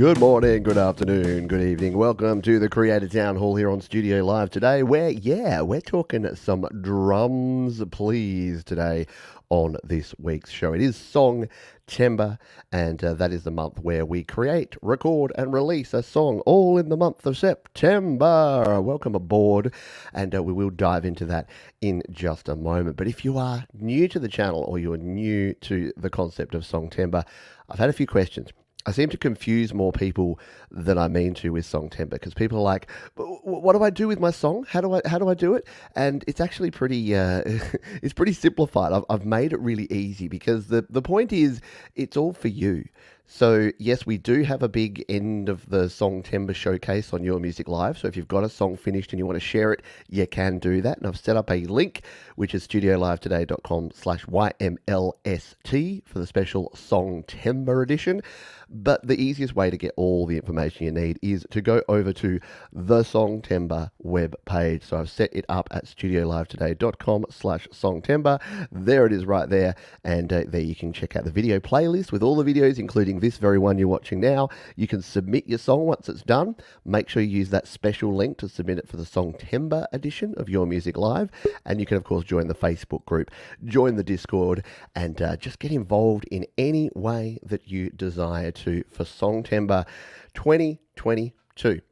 Good morning, good afternoon, good evening. Welcome to the Creator Town Hall here on Studio Live today, where, we're talking some drums, please, today on this week's show. It is Songtember, and that is the month where we create, record, and release a song, all in the month of September. Welcome aboard, and we will dive into that in just a moment. But if you are new to the channel or you are new to the concept of Songtember, I've had a few questions. I seem to confuse more people than I mean to with Songtember, because people are like, "What do I do with my song? How do I do it?" And it's actually pretty it's pretty simplified. I've made it really easy because the point is it's all for you. So yes, we do have a big end of the Songtember showcase on Your Music Live. So if you've got a song finished and you want to share it, you can do that. And I've set up a link, which is studiolivetoday.com/YMLST for the special Songtember edition. But the easiest way to get all the information you need is to go over to the Songtember web page. So I've set it up at studiolivetoday.com/Songtember. There it is right there. And there you can check out the video playlist with all the videos, including this very one you're watching now. You can submit your song once it's done. Make sure you use that special link to submit it for the Songtember edition of Your Music Live. And you can, of course, join the Facebook group, join the Discord, and just get involved in any way that you desire to for Songtember 2022.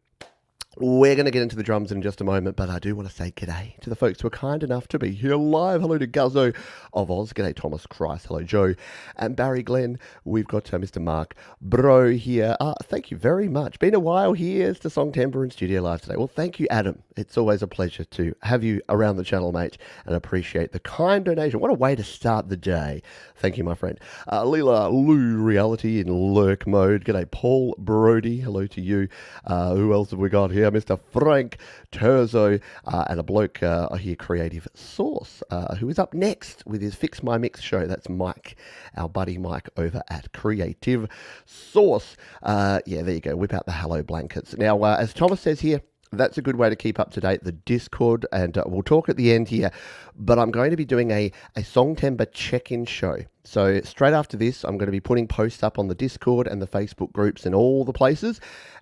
We're going to get into the drums in just a moment, but I do want to say g'day to the folks who are kind enough to be here live. Hello to Guzzo of Oz. G'day Thomas Christ. Hello Joe and Barry Glenn. We've got Mr. Mark Bro here. Thank you very much. Been a while here to Songtember and Studio Live today. Well, thank you, Adam. It's always a pleasure to have you around the channel, mate, and appreciate the kind donation. What a way to start the day. Thank you, my friend. Leela Lou Reality in lurk mode. G'day Paul Brody. Hello to you. Who else have we got here? Mr. Frank Terzo, and a bloke here, Creative Source, who is up next with his Fix My Mix show. That's Mike, our buddy Mike over at Creative Source. There you go. Whip out the Hello blankets. Now, as Thomas says here, that's a good way to keep up to date, the Discord, and we'll talk at the end here, but I'm going to be doing a Songtember check-in show. So straight after this, I'm going to be putting posts up on the Discord and the Facebook groups and all the places,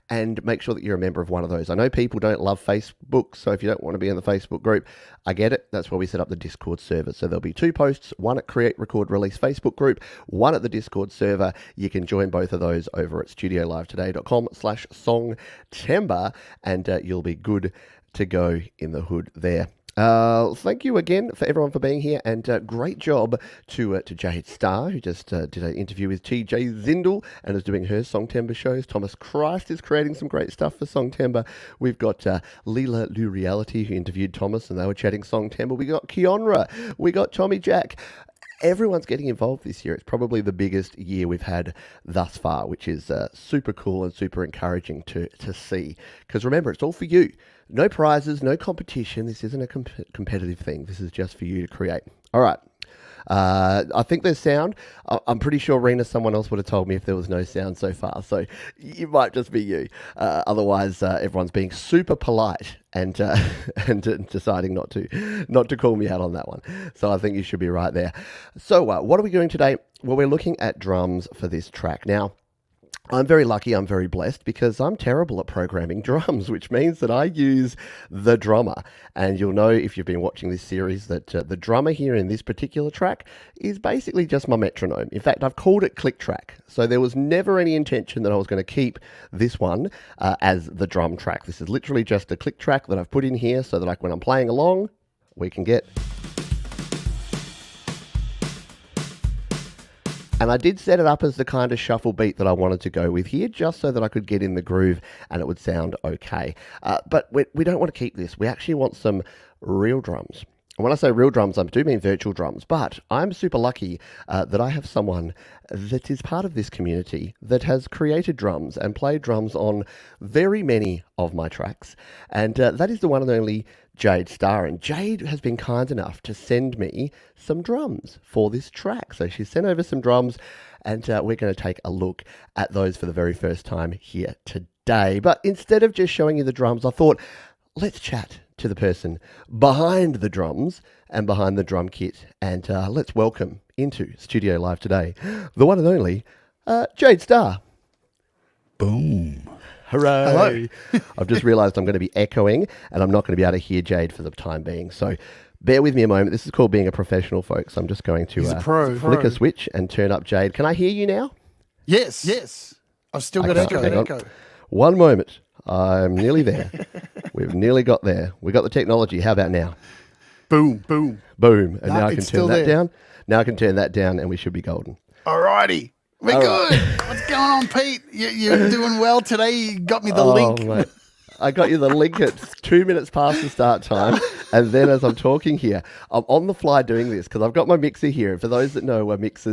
and make sure that you're a member of one of those. I know people don't love Facebook, so if you don't want to be in the Facebook group, I get it. That's why we set up the Discord server. So there'll be two posts, one at Create, Record, Release Facebook group, one at the Discord server. You can join both of those over at studiolivetoday.com/Songtember, and you'll be good to go in the hood there. Thank you again for everyone for being here, and great job to Jade Star, who just did an interview with TJ Zindel and is doing her Songtember shows. Thomas Christ is creating some great stuff for Songtember. We've got Leela Lou Reality, who interviewed Thomas, and they were chatting Songtember. We got Keonra, we got Tommy Jack. Everyone's getting involved this year. It's probably the biggest year we've had thus far, which is super cool and super encouraging to see. Because remember, it's all for you. No prizes, no competition. This isn't a competitive thing. This is just for you to create. All right. I think there's sound. I'm pretty sure, Rena, someone else would have told me if there was no sound so far. So it might just be you. Otherwise, everyone's being super polite and deciding not to call me out on that one. So I think you should be right there. So what are we doing today? Well, we're looking at drums for this track. Now, I'm very lucky, I'm very blessed, because I'm terrible at programming drums, which means that I use the drummer. And you'll know if you've been watching this series that the drummer here in this particular track is basically just my metronome. In fact, I've called it click track. So there was never any intention that I was going to keep this one as the drum track. This is literally just a click track that I've put in here so that, like, when I'm playing along, we can get... And I did set it up as the kind of shuffle beat that I wanted to go with here, just so that I could get in the groove and it would sound okay. But we don't want to keep this. We actually want some real drums. And when I say real drums, I do mean virtual drums. But I'm super lucky that I have someone that is part of this community that has created drums and played drums on very many of my tracks. And that is the one and only Jade Star. And Jade has been kind enough to send me some drums for this track. So she sent over some drums, and we're going to take a look at those for the very first time here today. But instead of just showing you the drums, I thought, let's chat to the person behind the drums and behind the drum kit. And let's welcome into Studio Live today the one and only Jade Star. Boom. Hooray! I've just realised I'm going to be echoing, and I'm not going to be able to hear Jade for the time being. So bear with me a moment. This is called being a professional, folks. I'm just going to flick a switch and turn up Jade. Can I hear you now? Yes. I've still got echo. One moment. I'm nearly there. We've nearly got there. We got the technology. How about now? Boom. And now I can turn that down. Now I can turn that down, and we should be golden. Alrighty. We're good. What's going on, Pete? You're doing well today. You got me the link. Mate. I got you the link at 2 minutes past the start time. And then as I'm talking here, I'm on the fly doing this because I've got my mixer here. And for those that know where mix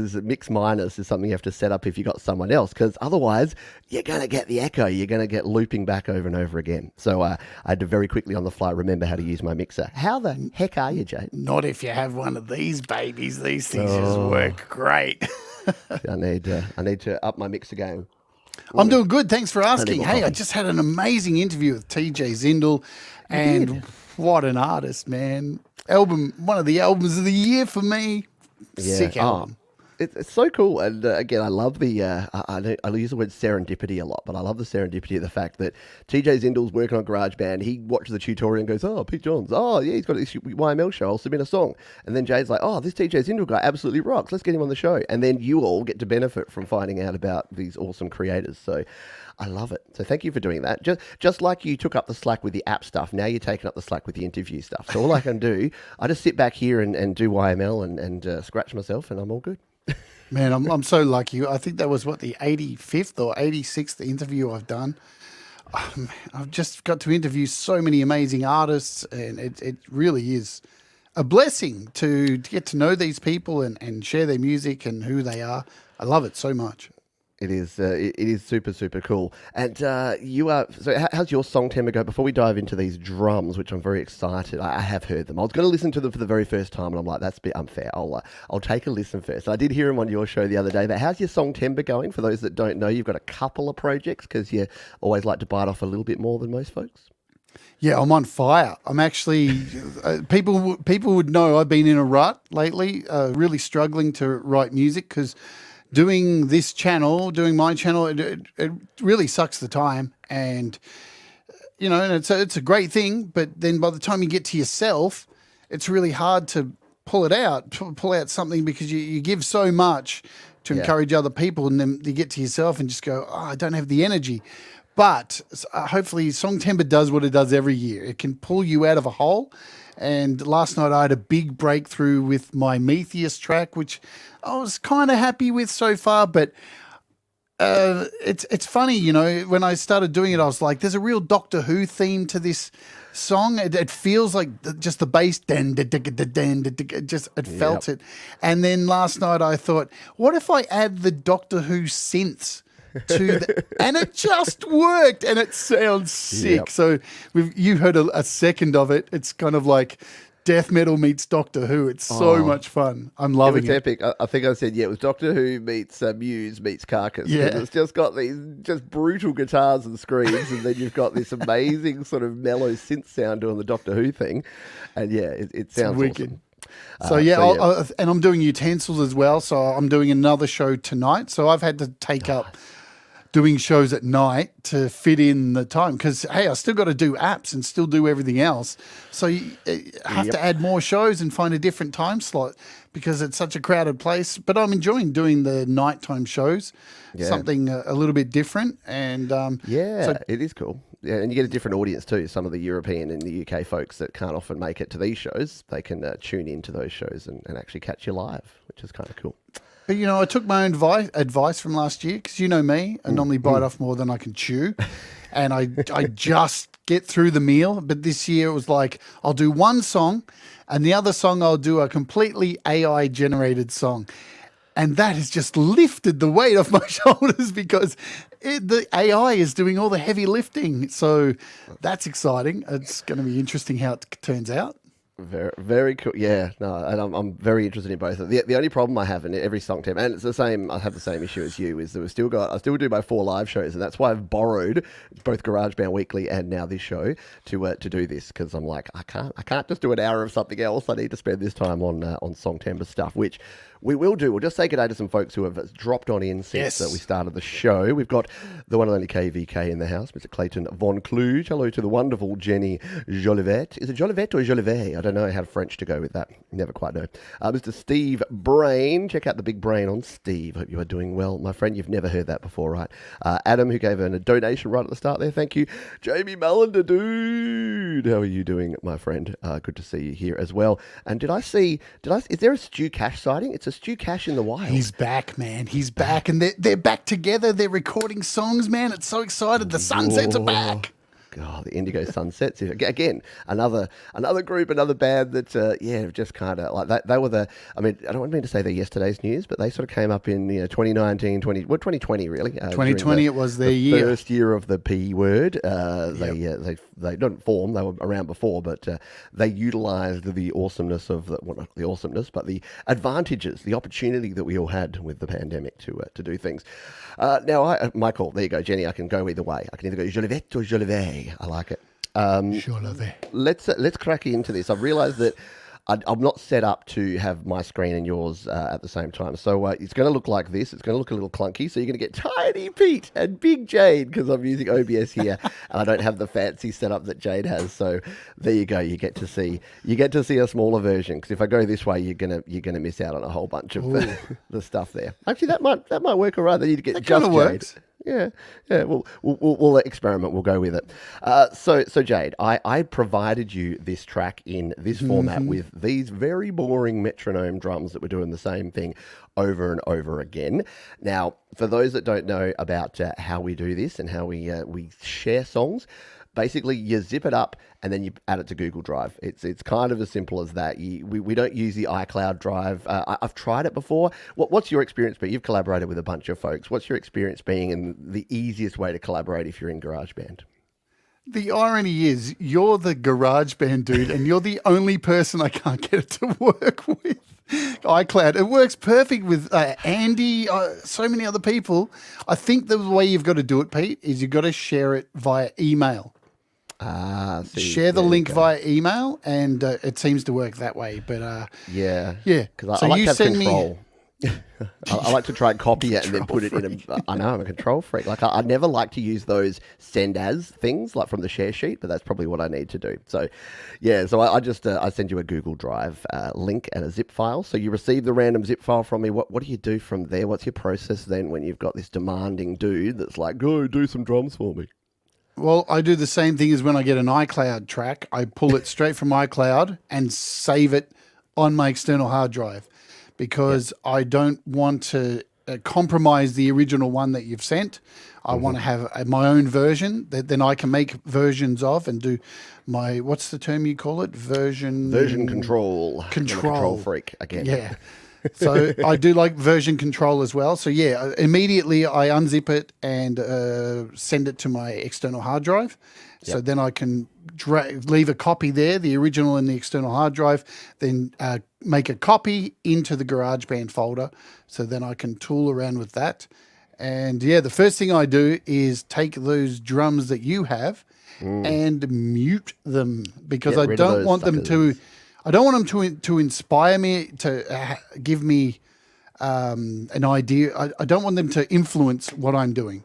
minus is something you have to set up if you got someone else, because otherwise you're going to get the echo. You're going to get looping back over and over again. So I had to very quickly on the fly remember how to use my mixer. How the heck are you, Jade? Not if you have one of these babies. These things just work great. I need to up my mixer game. I'm doing good. Thanks for asking. Hey, I just had an amazing interview with TJ Zindel, and what an artist, man. One of the albums of the year for me. Yeah. Sick album. It's so cool. And again, I love the, I use the word serendipity a lot, but I love the serendipity of the fact that TJ Zindel's working on GarageBand. He watches the tutorial and goes, oh, Pete Johns. Oh, yeah, he's got this YML show. I'll submit a song. And then Jade's like, oh, this TJ Zindel guy absolutely rocks. Let's get him on the show. And then you all get to benefit from finding out about these awesome creators. So I love it. So thank you for doing that. Just like you took up the slack with the app stuff, now you're taking up the slack with the interview stuff. So all I can do, I just sit back here and do YML and scratch myself and I'm all good. Man, I'm so lucky. I think that was the 85th or 86th interview I've done. Oh, man, I've just got to interview so many amazing artists, and it really is a blessing to get to know these people and share their music and who they are. I love it so much. It is super, super cool. And how's your Songtember go? Before we dive into these drums, which I'm very excited, I have heard them. I was going to listen to them for the very first time, and I'm like, that's a bit unfair. I'll take a listen first. I did hear them on your show the other day, but how's your Songtember going? For those that don't know, you've got a couple of projects because you always like to bite off a little bit more than most folks. Yeah, I'm on fire. I'm actually, people would know I've been in a rut lately, really struggling to write music because doing my channel, it really sucks the time. And, and it's a great thing. But then by the time you get to yourself, it's really hard to pull out something because you give so much to encourage other people. And then you get to yourself and just go, I don't have the energy. But hopefully Songtember does what it does every year. It can pull you out of a hole. And last night I had a big breakthrough with my Metheus track, which I was kind of happy with so far. But it's funny, when I started doing it, I was like, there's a real Doctor Who theme to this song. It feels like just the bass, it felt it. And then last night I thought, what if I add the Doctor Who synths? And it just worked, and it sounds sick. Yep. So you heard a second of it. It's kind of like death metal meets Doctor Who. It's so much fun. I'm loving it. It was epic. I think I said, it was Doctor Who meets Muse meets Carcass. Yeah. It's just got these just brutal guitars and screams, and then you've got this amazing sort of mellow synth sound doing the Doctor Who thing. And it sounds wicked. Awesome. And I'm doing utensils as well. So I'm doing another show tonight. So I've had to take up doing shows at night to fit in the time because, hey, I still got to do apps and still do everything else. So you have to add more shows and find a different time slot because it's such a crowded place. But I'm enjoying doing the nighttime shows, something a little bit different. And it is cool. Yeah, and you get a different audience too. Some of the European and the UK folks that can't often make it to these shows, they can tune into those shows and actually catch you live, which is kind of cool. But, I took my own advice from last year because you know me, I normally bite off more than I can chew. And I just get through the meal. But this year it was like, I'll do one song and the other song I'll do a completely AI-generated song. And that has just lifted the weight off my shoulders because the AI is doing all the heavy lifting. So that's exciting. It's going to be interesting how it turns out. Very, very cool. Yeah, no, and I'm very interested in both. The only problem I have in every Songtember, and it's the same, I have the same issue as you, is that I still do my 4 live shows, and that's why I've borrowed both GarageBand Weekly and now this show to do this, because I'm like, I can't just do an hour of something else. I need to spend this time on Songtember stuff, which we will do. We'll just say good day to some folks who have dropped on in since we started the show. We've got the one and only KVK in the house, Mr. Clayton Von Kluge. Hello to the wonderful Jenny Jolivet. Is it Jolivet or Jolivet? I don't know how French to go with that. Never quite know. Mr. Steve Brain. Check out the big brain on Steve. Hope you are doing well, my friend. You've never heard that before, right? Adam, who gave a donation right at the start there. Thank you. Jamie Mallender, dude. How are you doing, my friend? Good to see you here as well. And is there a Stu Cash sighting? It's a Stu Cash in the wild. He's back, man. He's back, and they're back together. They're recording songs, man. It's so excited. The Sunsets are back. God, the Indigo Sunsets. Again, another group, another band that, just kind of like that. They were I don't mean to say they're yesterday's news, but they sort of came up in 2019, 2020 really. 2020, it was their year. First year of the P word. They didn't form. They were around before, but they utilised the awesomeness of not the awesomeness, but the advantages, the opportunity that we all had with the pandemic to do things. Now, Michael, there you go, Jenny. I can go either way. I can either go Jolivet or Jolivet. I like it. Let's crack into this. I've realised that I'm not set up to have my screen and yours at the same time. So it's going to look like this. It's going to look a little clunky. So you're going to get Tiny Pete and Big Jade because I'm using OBS here and I don't have the fancy setup that Jade has. So there you go. You get to see a smaller version, because if I go this way, you're gonna miss out on a whole bunch of the stuff there. Actually, that might work all right. Then you get that just Jade. Works. Yeah. We'll experiment. We'll go with it. So Jade, I provided you this track in this format with these very boring metronome drums that were doing the same thing over and over again. Now, for those that don't know about how we do this and how we share songs, basically you zip it up and then you add it to Google Drive. It's kind of as simple as that. We don't use the iCloud Drive. I've tried it before. What's your experience been? You've collaborated with a bunch of folks. What's your experience being in the easiest way to collaborate if you're in GarageBand? The irony is you're the GarageBand dude and you're the only person I can't get it to work with. iCloud. It works perfect with Andy, so many other people. I think the way you've got to do it, Pete, is you've got to share it via email. Share the link via email, and it seems to work that way. But because I like to have control. I like to try and copy it and then put it in I know, I'm a control freak. Like I never like to use those send as things like from the share sheet, but that's probably what I need to do. So I just I send you a Google Drive link and a zip file. So you receive the random zip file from me. What do you do from there? What's your process then when you've got this demanding dude that's like, go do some drums for me? Well, I do the same thing as when I get an iCloud track. I pull it straight from iCloud and save it on my external hard drive, because I don't want to compromise the original one that you've sent. I want to have my own version that then I can make versions of and do my, what's the term you call it? Version control. Control freak again. Yeah. So I do like version control as well. So immediately I unzip it and send it to my external hard drive. So then I can leave a copy there, the original in the external hard drive, then make a copy into the GarageBand folder. So then I can tool around with that. And the first thing I do is take those drums that you have and mute them, because I don't want them to... I don't want them to inspire me, to give me an idea. I don't want them to influence what I'm doing.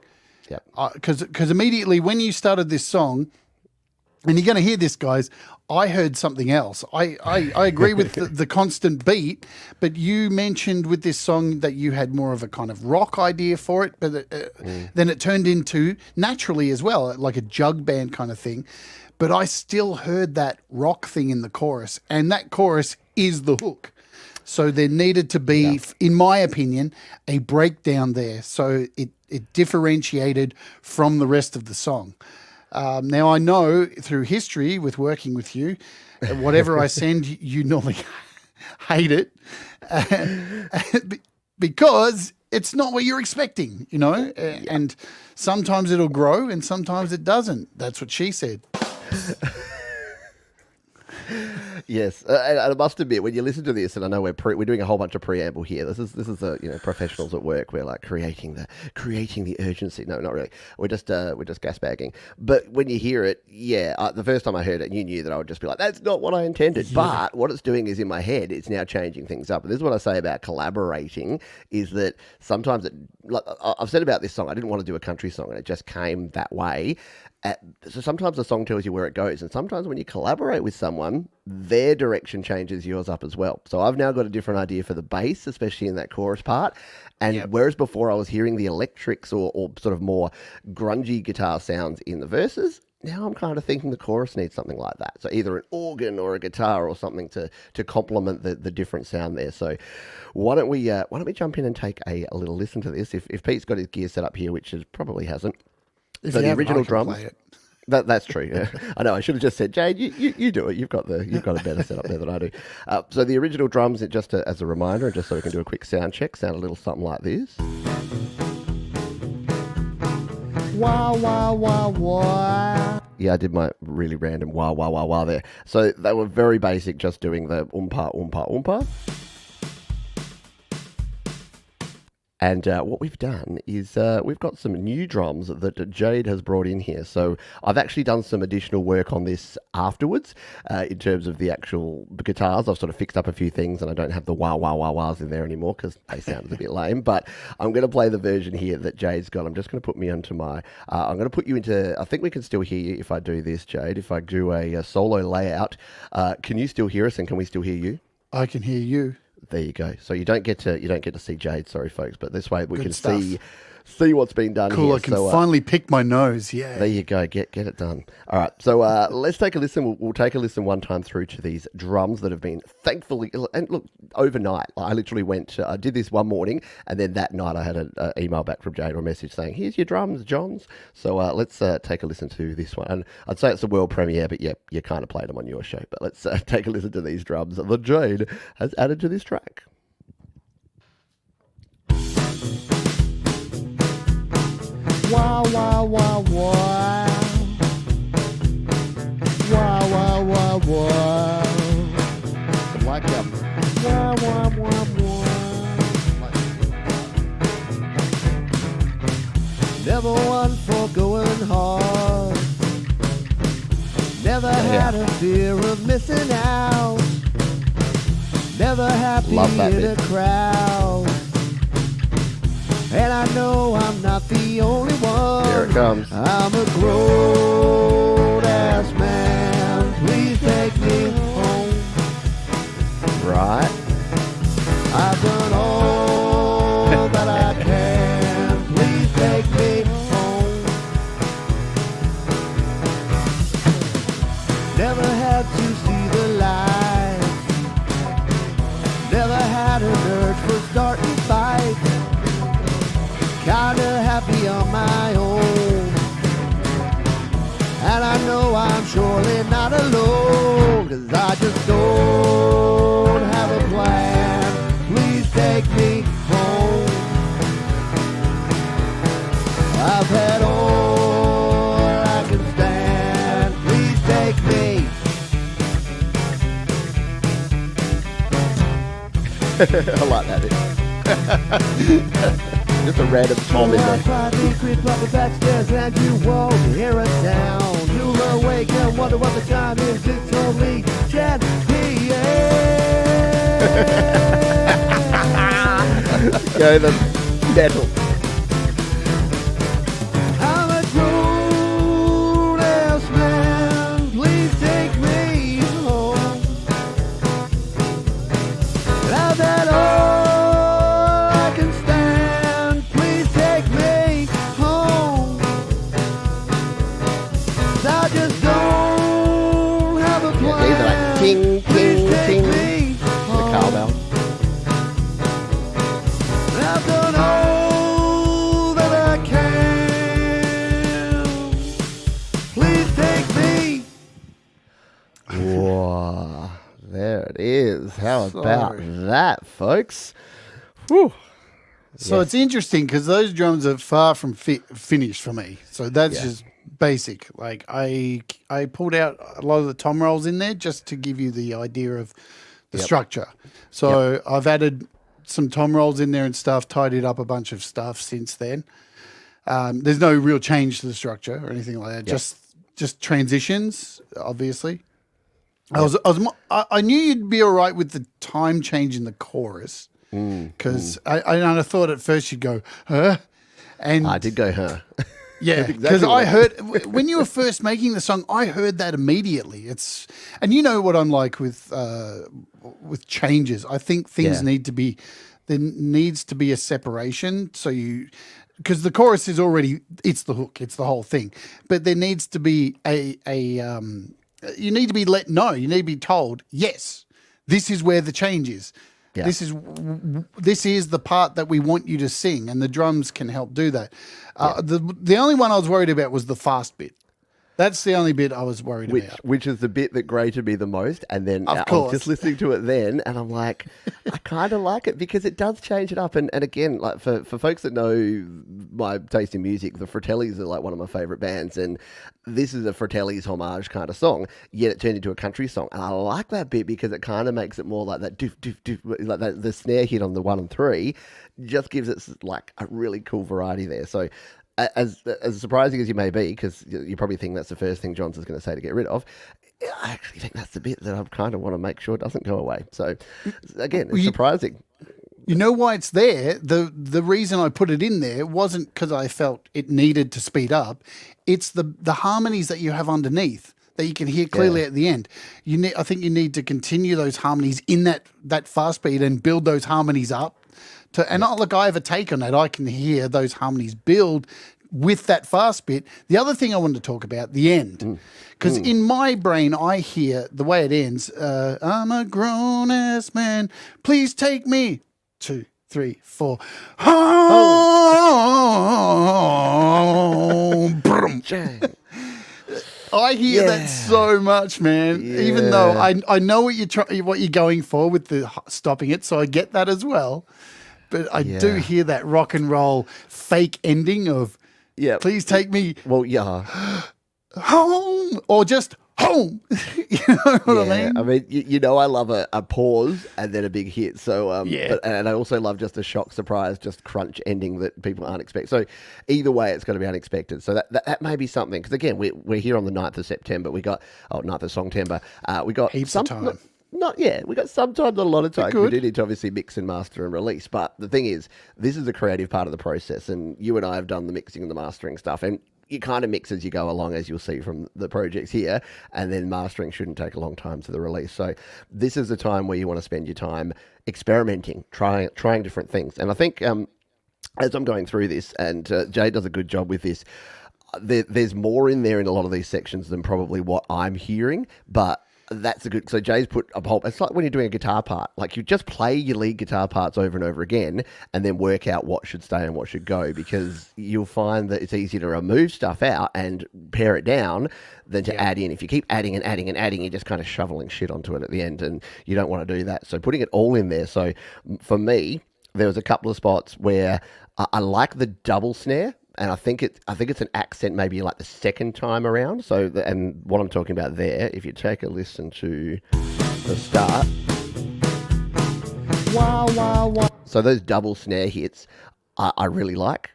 Yeah. Because immediately when you started this song, and you're going to hear this, guys, I heard something else. I agree with the constant beat, but you mentioned with this song that you had more of a kind of rock idea for it, but then it turned into, naturally as well, like a jug band kind of thing. But I still heard that rock thing in the chorus, and that chorus is the hook. So there needed to be, in my opinion, a breakdown there, so it differentiated from the rest of the song. Now, I know through history with working with you, whatever I send, you normally hate it because it's not what you're expecting, and sometimes it'll grow and sometimes it doesn't. That's what she said. Yes, and I must admit, when you listen to this, and I know we're doing a whole bunch of preamble here. This is professionals at work. We're like creating the urgency. No, not really. We're just gas bagging. But when you hear it, the first time I heard it, you knew that I would just be like, that's not what I intended. But what it's doing is in my head, it's now changing things up. And this is what I say about collaborating: is that sometimes I've said about this song, I didn't want to do a country song, and it just came that way. So sometimes the song tells you where it goes, and sometimes when you collaborate with someone, their direction changes yours up as well. So I've now got a different idea for the bass, especially in that chorus part. And whereas before I was hearing the electrics or sort of more grungy guitar sounds in the verses, now I'm kind of thinking the chorus needs something like that. So either an organ or a guitar or something to complement the different sound there. So why don't we jump in and take a little listen to this? If Pete's got his gear set up here, which he probably hasn't. So the original drums. That's true. Yeah. I know. I should have just said, Jade, you do it. You've got a better setup there than I do. So the original drums, just as a reminder, and just so we can do a quick sound check, sound a little something like this. Wah wah wah wah. Yeah, I did my really random wah wah wah wah there. So they were very basic, just doing the oompa oompa oompa. And what we've done is we've got some new drums that Jade has brought in here. So I've actually done some additional work on this afterwards in terms of the actual guitars. I've sort of fixed up a few things, and I don't have the wah, wah, wah, wahs in there anymore because they sounded a bit lame. But I'm going to play the version here that Jade's got. I'm just going to put me onto my... I'm going to put you into... I think we can still hear you if I do this, Jade. If I do a solo layout, can you still hear us, and can we still hear you? I can hear you. There you go. So you don't get to see Jade, sorry folks, but this way we can see what's been done. Cool. Here. I can finally pick my nose. Yeah. There you go. Get it done. All right. So let's take a listen. We'll take a listen one time through to these drums that have been thankfully, and look, overnight. I literally went. I did this one morning, and then that night I had an email back from Jade or a message saying, "Here's your drums, Johns." So let's take a listen to this one. And I'd say it's a world premiere, but yeah, you kind of played them on your show. But let's take a listen to these drums that Jade has added to this track. Wah, wah, wah, wah. Wah, wah, wah, wah. Like that. Wah, wah, wah, wah. Never one for going hard. Never had a fear of missing out. Never happy in a crowd. And I know I'm not the only one. Here it comes. I'm a grown-ass man. Please take me home. Right. I've done all that I can. Please take me home. Never had to see the light. Never had an urge for starting fights. Kinda happy on my own. And I know I'm surely not alone, 'cause I just don't have a plan. Please take me home. I've had all I can stand. Please take me. I like that. Just a random bomb in there. Creep up the back stairs and you won't hear a sound. You'll awake and wonder what the time is. It's only 10 p.m. Go the metal. I'm a grown-ass man. Please take me home. And I've had all I can stand. Please take me home. I just don't have a plan. These are like ting, ting, ting. The cowbell. I've done all that I can. Please take me. Whoa, there it is. How about that, folks? Whew. So it's interesting because those drums are far from finished for me. So that's just basic. Like I pulled out a lot of the tom rolls in there just to give you the idea of the structure. So I've added some tom rolls in there and stuff, tidied up a bunch of stuff since then. There's no real change to the structure or anything like that. Just transitions, obviously. I knew you'd be all right with the time change in the chorus because I thought at first you'd go, huh? And I did go, huh? Yeah, because I heard when you were first making the song, I heard that immediately. And you know what I'm like with changes. I think things there needs to be a separation. So because the chorus is already, it's the hook, it's the whole thing, but there needs to be you need to be let know. You need to be told, yes, this is where the change is. Yeah. This is the part that we want you to sing, and the drums can help do that. The only one I was worried about was the fast bit. That's the only bit I was worried about. Which is the bit that grated me the most. And then I was just listening to it then, and I'm like, I kind of like it because it does change it up. And again, like for folks that know my taste in music, the Fratellis are like one of my favourite bands. And this is a Fratellis homage kind of song, yet it turned into a country song. And I like that bit because it kind of makes it more like that doof, doof, doof, like that, the snare hit on the 1 and 3 just gives it like a really cool variety there. So as surprising as you may be, because you probably think that's the first thing Johnson's going to say to get rid of, I actually think that's the bit that I kind of want to make sure doesn't go away. So, again, it's surprising. You know why it's there? The reason I put it in there wasn't because I felt it needed to speed up. It's the harmonies that you have underneath that you can hear clearly at the end. I think you need to continue those harmonies in that fast beat and build those harmonies up. Look, I have a take on that. I can hear those harmonies build with that fast bit. The other thing I wanted to talk about, the end. Because in my brain, I hear the way it ends, I'm a grown-ass man, please take me. 2, 3, 4. Home. I hear that so much, man. Yeah. Even though I know what you're going for with the stopping it, so I get that as well. But I do hear that rock and roll fake ending of, please take me. Well, yeah. Home, or just home. You know what I mean? I mean, I love a pause and then a big hit. So, and I also love just a shock, surprise, just crunch ending that people aren't expecting. So either way, it's going to be unexpected. So that may be something. Because again, we're here on the 9th of September. 9th of Songtember. We got heaps of time. We got sometimes a lot of time. We do need to obviously mix and master and release. But the thing is, this is a creative part of the process. And you and I have done the mixing and the mastering stuff. And you kind of mix as you go along, as you'll see from the projects here, and then mastering shouldn't take a long time to the release. So this is the time where you want to spend your time experimenting, trying different things. And I think as I'm going through this, and Jade does a good job with this, there's more in there in a lot of these sections than probably what I'm hearing, but that's a good. So Jay's put a whole. It's like when you're doing a guitar part. Like you just play your lead guitar parts over and over again, and then work out what should stay and what should go. Because you'll find that it's easier to remove stuff out and pare it down than to add in. If you keep adding and adding and adding, you're just kind of shoveling shit onto it at the end, and you don't want to do that. So putting it all in there. So for me, there was a couple of spots where I like the double snare. And I think it's an accent maybe like the second time around. So and what I'm talking about there, if you take a listen to the start, wah wah wah. So those double snare hits, I really like.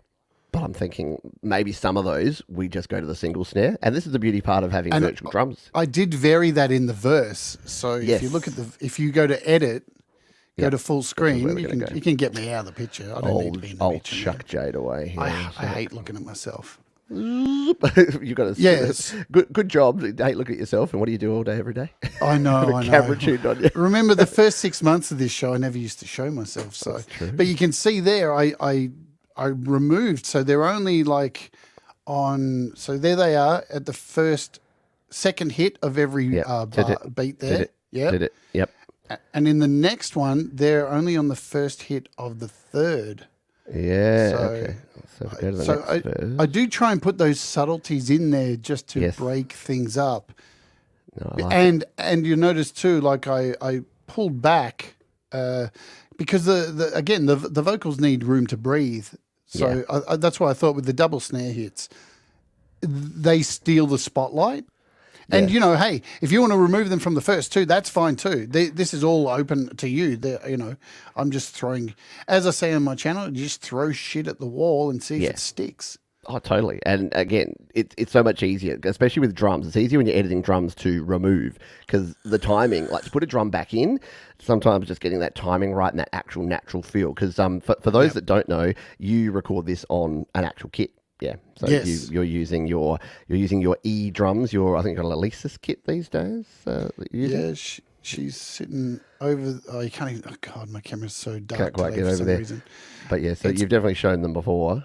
But I'm thinking maybe some of those we just go to the single snare, and this is the beauty part of having virtual drums. I did vary that in the verse. So if you look at if you go to edit. Go to full screen. You can get me out of the picture. I don't need to be in the picture. Chuck Jade away. I hate looking at myself. You got to good job. Hate looking at yourself. And what do you do all day every day? I know. Camera tuned on you. Remember the first 6 months of this show, I never used to show myself. So, but you can see there, I removed. So they're only like on. So there they are at the second hit of every beat there. Did it? Yep. And in the next one, they're only on the first hit of the third. Yeah. Okay. So go to the next verse. I do try and put those subtleties in there just to break things up. No, I like and you notice too, like I pulled back because the vocals need room to breathe. So that's why I thought with the double snare hits, they steal the spotlight. And, Yeah. hey, if you want to remove them from the first two, that's fine too. This is all open to you. I'm just throwing, as I say on my channel, just throw shit at the wall and see if Yeah. it sticks. Oh, totally. And again, it's so much easier, especially with drums. It's easier when you're editing drums to remove because the timing, like to put a drum back in, sometimes just getting that timing right and that actual natural feel. Because for those that don't know, you record this on an actual kit. Yeah. So Yes. you're using your E drums. I think you've got a Alesis kit these days. That you're using? Yeah, she's sitting over. Oh, you can't even. Oh God, my camera's so dark Can't quite today get for over some there. reason. But yeah, so It's you've definitely shown them before.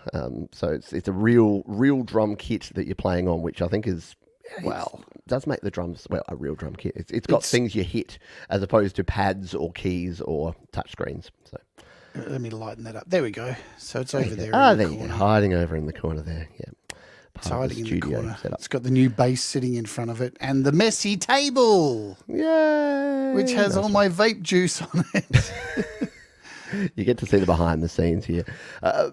So it's a real drum kit that you're playing on, which I think is Wow. does make the drums a real drum kit. It's got things you hit as opposed to pads or keys or touch screens. So Let me lighten that up. There we go. So it's over there. ah, in the there you go, corner. hiding over in the corner there. Yeah, It's part of hiding the in the studio corner. setup. It's got the new bass sitting in front of it and the messy table, Yay! which has all my vape juice on it. You get to see the behind the scenes here.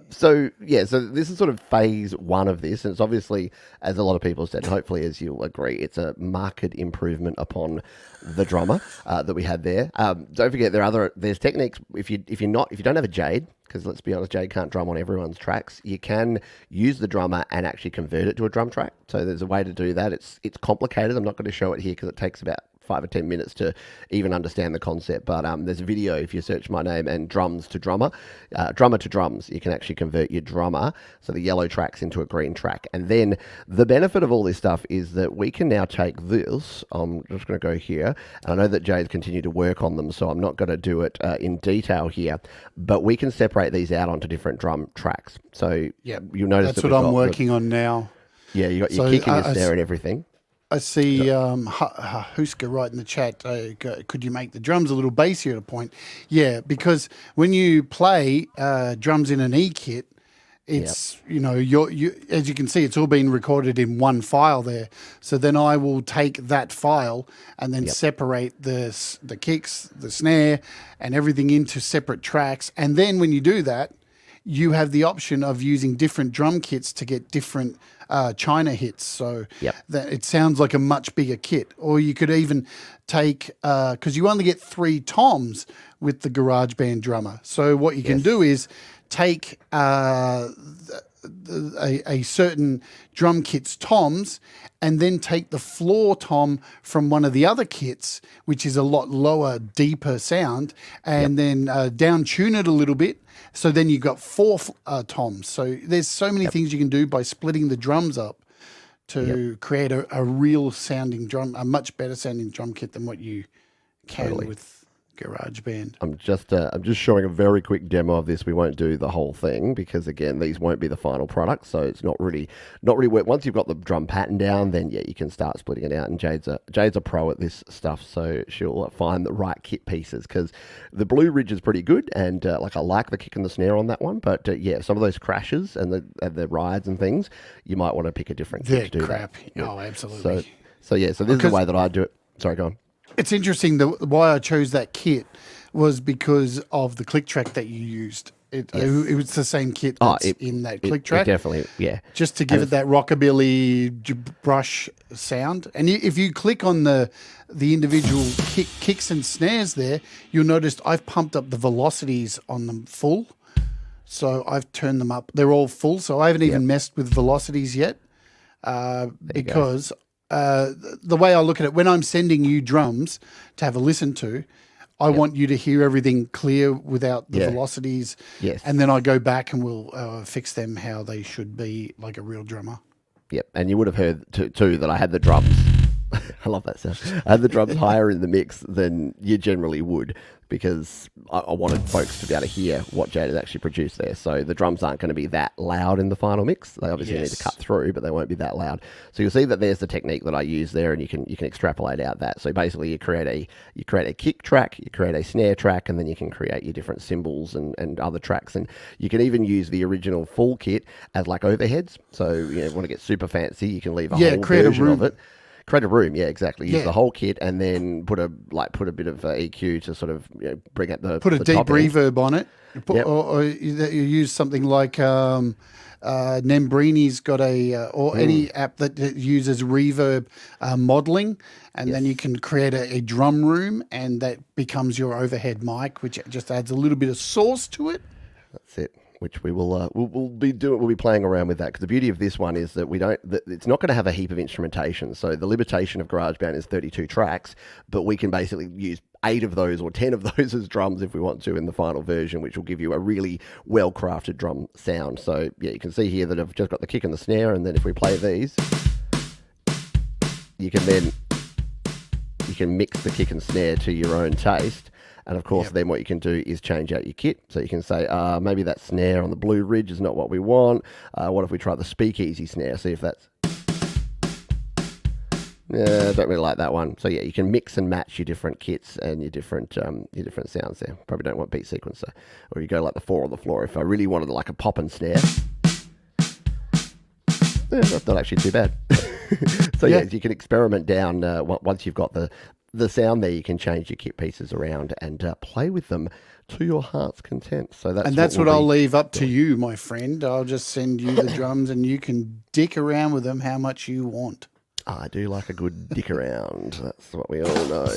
So this is sort of phase one of this, and it's obviously, as a lot of people said, and hopefully as you'll agree, it's a marked improvement upon the drummer that we had there. Don't forget there's techniques if you don't have a Jade, because let's be honest, Jade can't drum on everyone's tracks. You can use the drummer and actually convert it to a drum track. So there's a way to do that. It's complicated. I'm not going to show it here because it takes about 5 or 10 minutes to even understand the concept. But there's a video if you search my name and drums to drummer, drummer to drums. You can actually convert your drummer, so the yellow tracks into a green track. And then the benefit of all this stuff is that we can now take this. I'm just going to go here. And I know that Jade's continued to work on them, so I'm not going to do it in detail here. But we can separate these out onto different drum tracks. So you'll notice That's that what I'm working on now. Yeah, you got your kick and your snare and everything. I see Huska right in the chat. Could you make the drums a little bassier at a point? Yeah, because when you play drums in an E kit, it's as you can see, it's all been recorded in one file there. So then I will take that file and then separate the kicks, the snare, and everything into separate tracks. And then when you do that, you have the option of using different drum kits to get different China hits. So that it sounds like a much bigger kit. Or you could even take, because you only get 3 toms with the GarageBand drummer. So what you can do is take a certain drum kit's toms and then take the floor tom from one of the other kits, which is a lot lower, deeper sound, and then down tune it a little bit. So then you've got 4 toms. So there's so many things you can do by splitting the drums up to create a real sounding drum, a much better sounding drum kit than what you can with GarageBand. I'm just showing a very quick demo of this. We won't do the whole thing because again, these won't be the final product. So it's not really work. Once you've got the drum pattern down, then you can start splitting it out. And Jade's a pro at this stuff, so she'll find the right kit pieces because the Blue Ridge is pretty good, and I like the kick and the snare on that one. But some of those crashes and the rides and things, you might want to pick a different kit to do crap. that. Oh, absolutely. So this is the way that I do it. Sorry, go on. It's interesting why I chose that kit was because of the click track that you used. It was the same kit that's in that click track. Definitely, yeah. Just to give it that rockabilly brush sound. And if you click on the individual kicks and snares there, you'll notice I've pumped up the velocities on them full. So I've turned them up. They're all full. So I haven't even messed with velocities yet because the way I look at it, when I'm sending you drums to have a listen to, I want you to hear everything clear without the velocities. Yes. And then I go back and we'll fix them how they should be like a real drummer. Yep. And you would have heard too that I had the drums. I love that sound. I had the drums higher in the mix than you generally would because I wanted folks to be able to hear what Jade has actually produced there. So the drums aren't going to be that loud in the final mix. They obviously need to cut through, but they won't be that loud. So you'll see that there's the technique that I use there, and you can extrapolate out that. So basically, you create a kick track, you create a snare track, and then you can create your different cymbals and other tracks. And you can even use the original full kit as like overheads. So want to get super fancy, you can leave a whole create version a room. of it. Create a room, yeah, exactly. Use Yeah. the whole kit and then put a bit of EQ to sort of bring out the Put a the deep top end. reverb on it, Yep. or you use something like Nembrini's got or any app that uses reverb modeling, and then you can create a drum room, and that becomes your overhead mic, which just adds a little bit of sauce to it. That's it. Which we will we'll be doing. We'll be playing around with that because the beauty of this one is that it's not going to have a heap of instrumentation. So the limitation of GarageBand is 32 tracks, but we can basically use 8 of those or 10 of those as drums if we want to in the final version, which will give you a really well crafted drum sound. So yeah, you can see here that I've just got the kick and the snare, and then if we play these, you can mix the kick and snare to your own taste. And of course, then what you can do is change out your kit. So you can say, maybe that snare on the Blue Ridge is not what we want. What if we try the Speakeasy snare? See if that's... Yeah, I don't really like that one. So yeah, you can mix and match your different kits and your different sounds there. Probably don't want beat sequencer. Or you go like the 4 on the floor. If I really wanted like a pop and snare, that's not actually too bad. So yeah, you can experiment down once you've got the sound there. You can change your kit pieces around and play with them to your heart's content. So that's what I'll leave up to you, my friend. I'll just send you the drums, and you can dick around with them how much you want. I do like a good dick around. That's what we all know.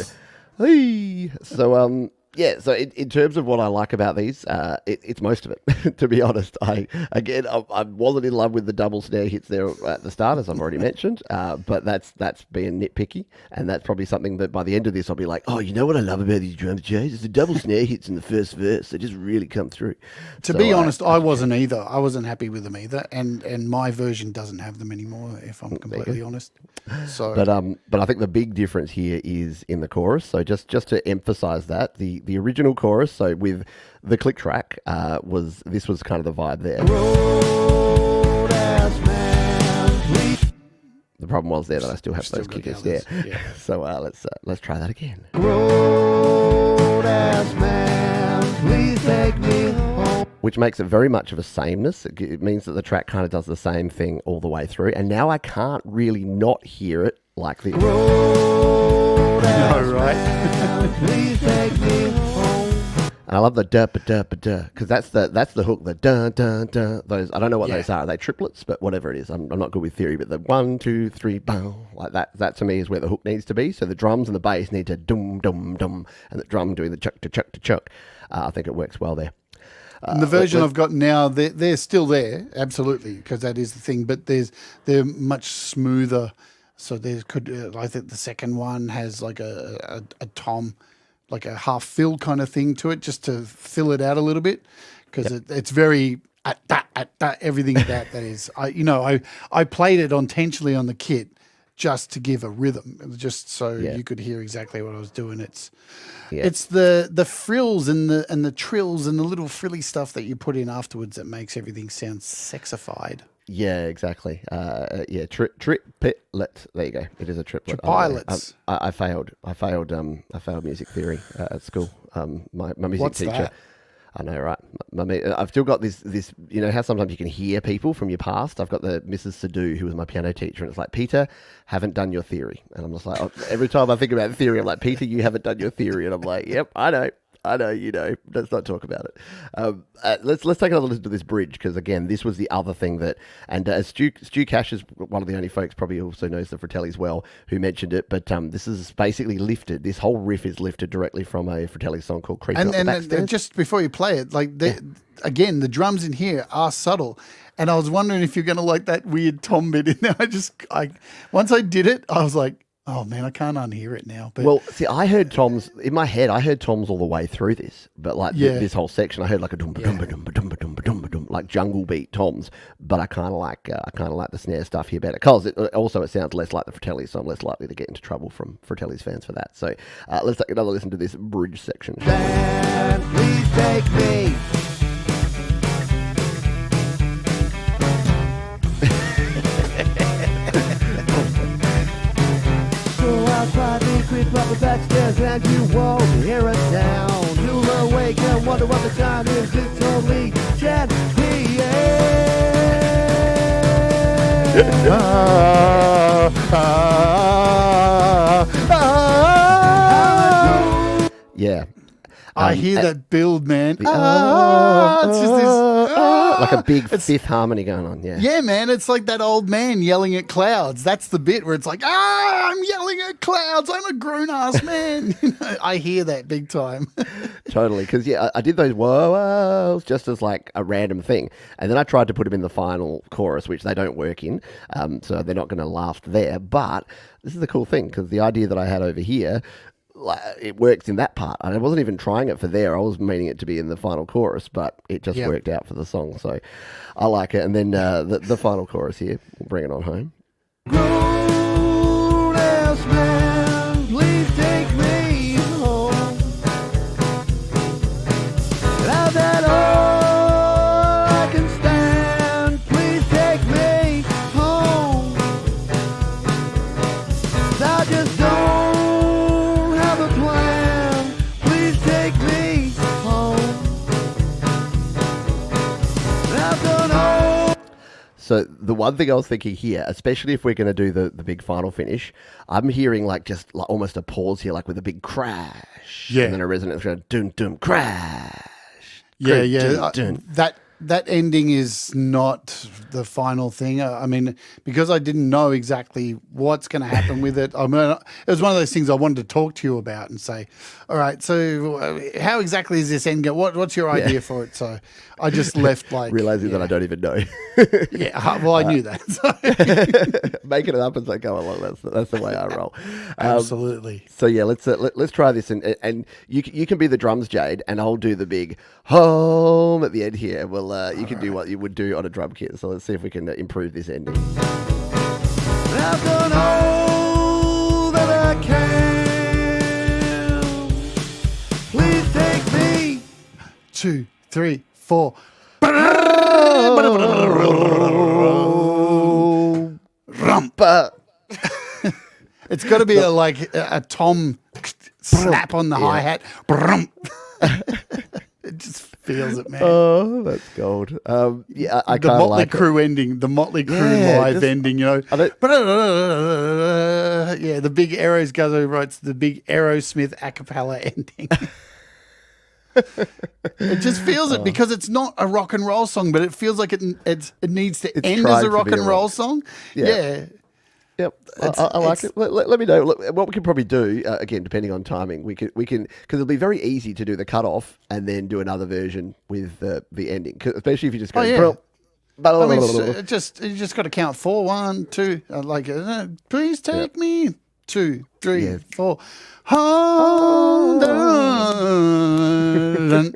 Hey. So yeah, so in terms of what I like about these, it's most of it, to be honest. I wasn't in love with the double snare hits there at the start, as I've already mentioned, but that's being nitpicky, and that's probably something that by the end of this I'll be like, oh, you know what I love about these drums, Jade? It's the double snare hits in the first verse. They just really come through. To be honest, I wasn't either. I wasn't happy with them either, and my version doesn't have them anymore, if I'm completely honest. So, but I think the big difference here is in the chorus. So just to emphasize that, the original chorus, so with the click track, was kind of the vibe there. The problem was there that I still have those kickers there. Yeah. So let's try that again. Please take me home. Which makes it very much of a sameness. It means that the track kind of does the same thing all the way through, and now I can't really not hear it like this. right? Please take me home. And I love the da ba da ba da, because that's the hook. The da da da. Those, I don't know what those are. Are they triplets? But whatever it is, I'm not good with theory. But the 1, 2, 3, bow, like that. That to me is where the hook needs to be. So the drums and the bass need to dum dum dum, and the drum doing the chuck to chuck to chuck. I think it works well there. And the version I've got now, they're still there, absolutely, because that is the thing. But they're much smoother. So I think the second one has like a tom, like a half fill kind of thing to it, just to fill it out a little bit, because it's very at that everything that is. I played it intentionally on the kit just to give a rhythm, just so you could hear exactly what I was doing. It's the frills and the trills and the little frilly stuff that you put in afterwards that makes everything sound sexified. Yeah, exactly. Triplet. There you go. It is a triplet. Triplets. I failed. I failed music theory at school. My music What's teacher. that? I know, right? I've still got this. You know how sometimes you can hear people from your past. I've got the Mrs. Sadu, who was my piano teacher, and it's like, Peter, haven't done your theory. And I'm just like, every time I think about theory, I'm like, Peter, you haven't done your theory. And I'm like, yep, I know, you know. Let's not talk about it. Let's take another listen to this bridge, because again, this was the other thing that, and Stu Cash is one of the only folks probably also knows the Fratellis well who mentioned it. But this is basically lifted. This whole riff is lifted directly from a Fratelli song called "Creeping Up the Backstairs." And just before you play it, like again, the drums in here are subtle. And I was wondering if you're going to like that weird tom bit in there. Once I did it, I was like, oh man, I can't unhear it now. But well, see, I heard toms in my head. I heard toms all the way through this, but like this whole section, I heard like a dum dum dum dum dum dum dum, like jungle beat toms. But I kind of like the snare stuff here better, because it sounds less like the Fratellis, so I'm less likely to get into trouble from Fratellis fans for that. So let's take another listen to this bridge section. Dad, please take me. Creep up the backstairs and you won't hear a sound. You'll awake and wonder what the time is. It's only 10 p.m. I hear that build, man. It's just this, like a big fifth harmony going on. Yeah. yeah, man. It's like that old man yelling at clouds. That's the bit where it's like, I'm yelling at clouds. I'm a grown ass man. I hear that big time. Totally. Because, yeah, I did those whoa just as like a random thing. And then I tried to put them in the final chorus, which they don't work in. So they're not going to last there. But this is the cool thing, because the idea that I had over here, like, it works in that part. I wasn't even trying it for there. I was meaning it to be in the final chorus, but it just worked out for the song. So I like it. And then the final chorus here, we'll bring it on home. Grown-ass man, please take me home. Now that all I can stand, please take me home. I just don't have a plan, please take me home. I've done all. So the one thing I was thinking here, especially if we're going to do the big final finish, I'm hearing like just like almost a pause here, like with a big crash. Yeah. And then a resonance going dun dun crash. Yeah, Dun, yeah. dun. That ending is not the final thing. I mean, because I didn't know exactly what's going to happen with it. I mean, it was one of those things I wanted to talk to you about and say, all right, so how exactly is this end go? What's your idea for it? So I just left like Realizing that I don't even know. yeah. Well, I knew that. So. Making it up as I go along. That's the way I roll. Absolutely. So yeah, let's try this, and you can be the drums, Jade, and I'll do the big home at the end here. Well, you can do what you would do on a drum kit. So let's see if we can improve this ending. I've done all that I can. Please take me. 2, 3, 4. But It's got to be a tom slap on the hi hat. It just feels it, man. oh, that's gold. Yeah, I The kind of Motley like it. Crue ending, the Motley Crue Yeah, live just- ending, you know. I don't- Yeah, the big Arrows guy writes the big Aerosmith a cappella ending. It just feels it because it's not a rock and roll song, but it feels like it needs to end trying as a to rock be a and roll rock. song. Yeah. Yeah. Yep, I like it. Let me know. Look, what we can probably do again, depending on timing, we can because it'll be very easy to do the cutoff and then do another version with the ending, 'cause especially if you just go. Oh, yeah. "Brum, I mean, blah." you just got to count 4, 1, 2. Please take me 2, 3, Yeah. 4. Hold on.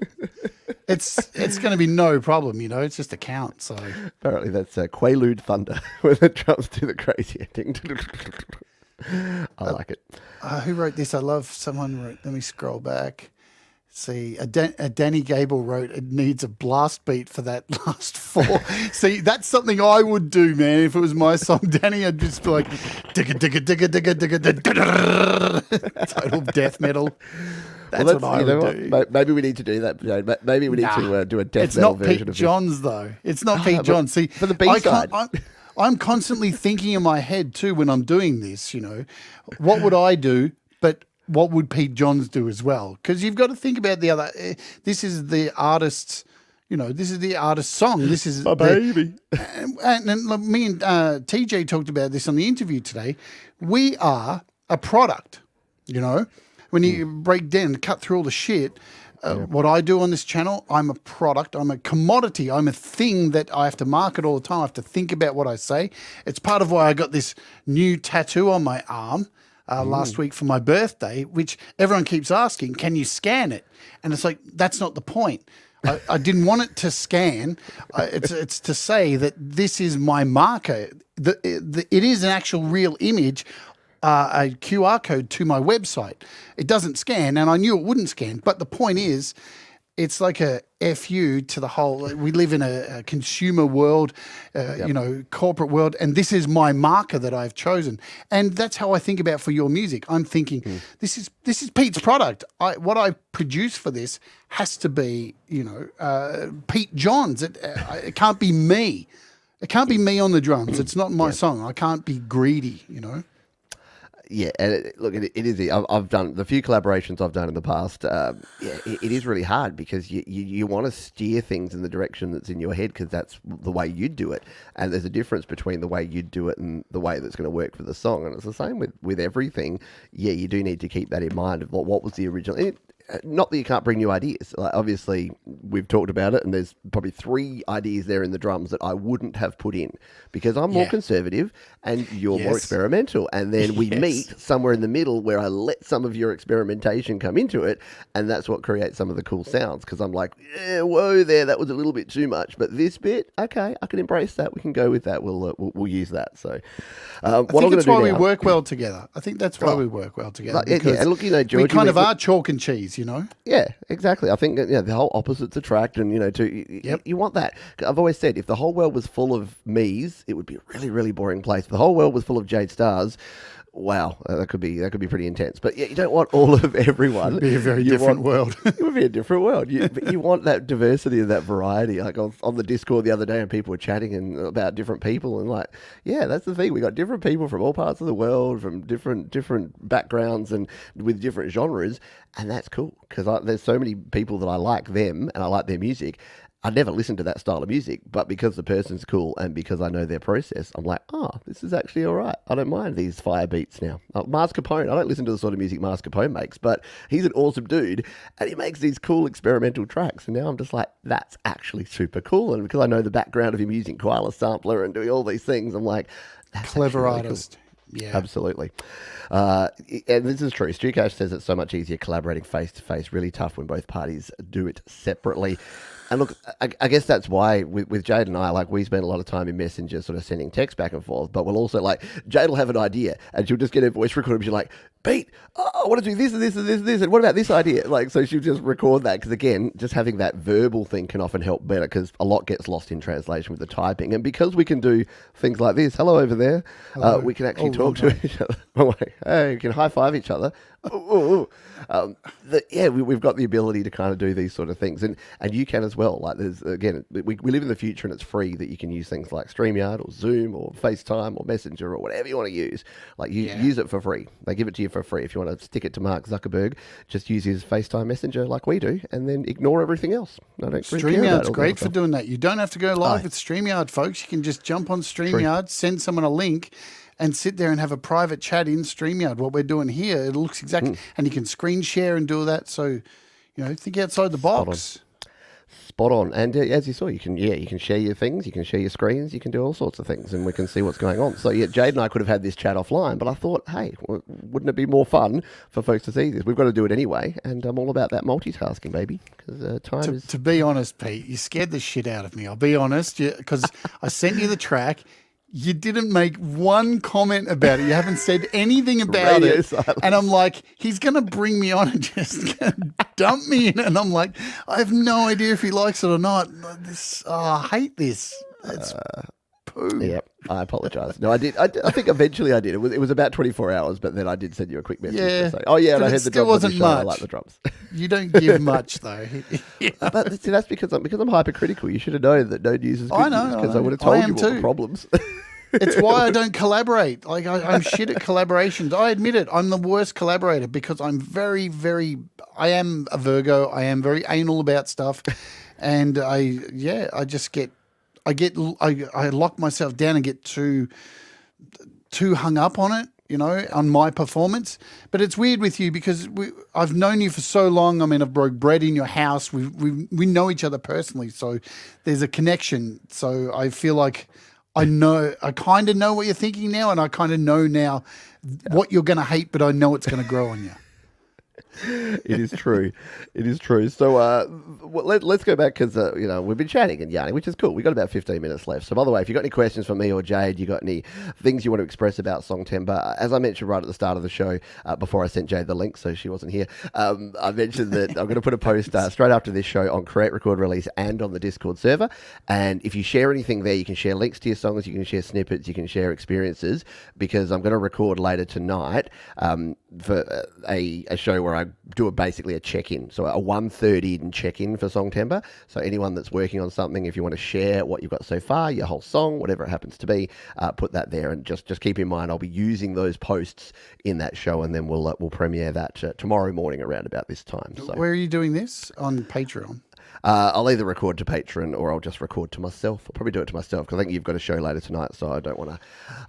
It's going to be no problem, you know. It's just a count. So Apparently, that's Quaalude Thunder when the drums do the crazy ending. I like it. who wrote this? I love someone wrote. Let me scroll back. See, a Danny Gable wrote, it needs a blast beat for that last 4. See, that's something I would do, man. If it was my song, Danny, I'd just be like, digga, digga, digga, digga, digga, digga, total death metal. That's what I would do. Maybe we need to do that. Maybe we need to do a death It's metal not version Pete of Johns, though. It's not Pete but Johns. See, for the B-side. I'm constantly thinking in my head, too, when I'm doing this, you know, what would I do? But what would Pete Johns do as well? Because you've got to think about the other. This is the artist's, you know, this is the artist's song. This is My baby. And look, me and TJ talked about this on the interview today. We are a product, you know. When you break down, cut through all the shit, what I do on this channel, I'm a product. I'm a commodity. I'm a thing that I have to market all the time. I have to think about what I say. It's part of why I got this new tattoo on my arm last week for my birthday, which everyone keeps asking, can you scan it? And it's like, that's not the point. I didn't want it to scan. It's to say that this is my marker. It is an actual real image, a QR code to my website. It doesn't scan, and I knew it wouldn't scan. But the point is, it's like a FU to the whole. We live in a consumer world, you know, corporate world, and this is my marker that I've chosen, and that's how I think about for your music. I'm thinking this is Pete's product. What I produce for this has to be, you know, Pete Johns. It can't be me. It can't be me on the drums. It's not my song. I can't be greedy, you know. Yeah, and look, it is. I've done the few collaborations I've done in the past. It is really hard because you want to steer things in the direction that's in your head because that's the way you do it. And there's a difference between the way you do it and the way that's going to work for the song. And it's the same with everything. Yeah, you do need to keep that in mind of what was the original. Not that you can't bring new ideas. Like, obviously, we've talked about it, and there's probably 3 ideas there in the drums that I wouldn't have put in because I'm more conservative and you're more experimental. And then we meet somewhere in the middle where I let some of your experimentation come into it, and that's what creates some of the cool sounds because I'm like, whoa there, that was a little bit too much. But this bit, okay, I can embrace that. We can go with that. We'll use that. So I think that's why we work well together. I think that's why we work well together. And look, Georgie, we kind of are chalk and cheese, you know? Yeah, exactly. I think the whole opposites attract, and you want that. I've always said if the whole world was full of me's, it would be a really, really boring place. If the whole world was full of Jade Stars, wow, that could be pretty intense. But yeah, you don't want all of everyone. It'd be a very different world. It would be a different world. But you want that diversity and that variety. Like I was on the Discord the other day, and people were chatting about different people, and like, yeah, that's the thing. We got different people from all parts of the world, from different backgrounds, and with different genres, and that's cool because there's so many people that I like them and I like their music. I'd never listened to that style of music, but because the person's cool and because I know their process, I'm like, this is actually all right. I don't mind these fire beats now. Mars Capone, I don't listen to the sort of music Mars Capone makes, but he's an awesome dude and he makes these cool experimental tracks. And now I'm just like, that's actually super cool. And because I know the background of him using Koala Sampler and doing all these things, I'm like, that's clever really artist. Cool. Yeah, absolutely. And this is true. Stucash says it's so much easier collaborating face to face. Really tough when both parties do it separately. And look, I guess that's why with Jade and I, like, we spend a lot of time in Messenger sort of sending text back and forth, but we'll also, like, Jade will have an idea and she'll just get her voice recorded and she'll like, Pete, I want to do this and this and this and this, and what about this idea? Like, so she'll just record that because, again, just having that verbal thing can often help better because a lot gets lost in translation with the typing. And because we can do things like this, hello over there, we can actually talk to each other. Hey, we can high-five each other. We've got the ability to kind of do these sort of things, and you can as well. Like, there's, again, we live in the future, and it's free that you can use things like StreamYard or Zoom or FaceTime or Messenger or whatever you want to use. Like, you use it for free. They give it to you for free. If you want to stick it to Mark Zuckerberg, just use his FaceTime Messenger like we do, and then ignore everything else. I don't StreamYard's great for doing that. You don't have to go live with StreamYard, folks. You can just jump on StreamYard, send someone a link, and sit there and have a private chat in StreamYard. What we're doing here, it looks exactly, and you can screen share and do that. So, think outside the box. Spot on. And as you saw, you can share your things, you can share your screens, you can do all sorts of things, and we can see what's going on. So Jade and I could have had this chat offline, but I thought, hey, wouldn't it be more fun for folks to see this? We've got to do it anyway, and I'm all about that multitasking, baby. Because to be honest, Pete, you scared the shit out of me. I'll be honest, because I sent you the track. You didn't make one comment about it. You haven't said anything about it. Silence. And I'm like, he's going to bring me on and just dump me in. And I'm like, I have no idea if he likes it or not. I hate this. It's poo. Yep, I apologise. No, I did. I think eventually I did. It was about 24 hours, but then I did send you a quick message to say, and I heard the drums. Wasn't much. I like the drums. You don't give much, though. But see, that's because I'm hypercritical. You should have known that no news is good news because I would have told you all the problems. It's why I don't collaborate. Like, I'm shit at collaborations. I admit it. I'm the worst collaborator because I'm very, very, I am a Virgo. I am very anal about stuff. And I lock myself down and get too hung up on it, on my performance. But it's weird with you because I've known you for so long. I mean, I've broke bread in your house. We know each other personally. So there's a connection. So I feel like I kind of know what you're thinking now, and I kind of know now what you're going to hate, but I know it's going to grow on you. It is true. It is true. So let's go back because, we've been chatting and yarning, which is cool. We've got about 15 minutes left. So by the way, if you've got any questions for me or Jade, you got any things you want to express about Songtember, as I mentioned right at the start of the show, before I sent Jade the link, so she wasn't here, I mentioned that I'm going to put a post straight after this show on Create, Record, Release and on the Discord server. And if you share anything there, you can share links to your songs, you can share snippets, you can share experiences, because I'm going to record later tonight for a show where where I do basically a check-in. So a 1:30 check-in for Songtember. So anyone that's working on something, if you want to share what you've got so far, your whole song, whatever it happens to be, put that there. And just keep in mind, I'll be using those posts in that show, and then we'll premiere that tomorrow morning around about this time. So Where are you doing this? On Patreon? I'll either record to Patreon or I'll just record to myself. I'll probably do it to myself because I think you've got a show later tonight, so I don't want to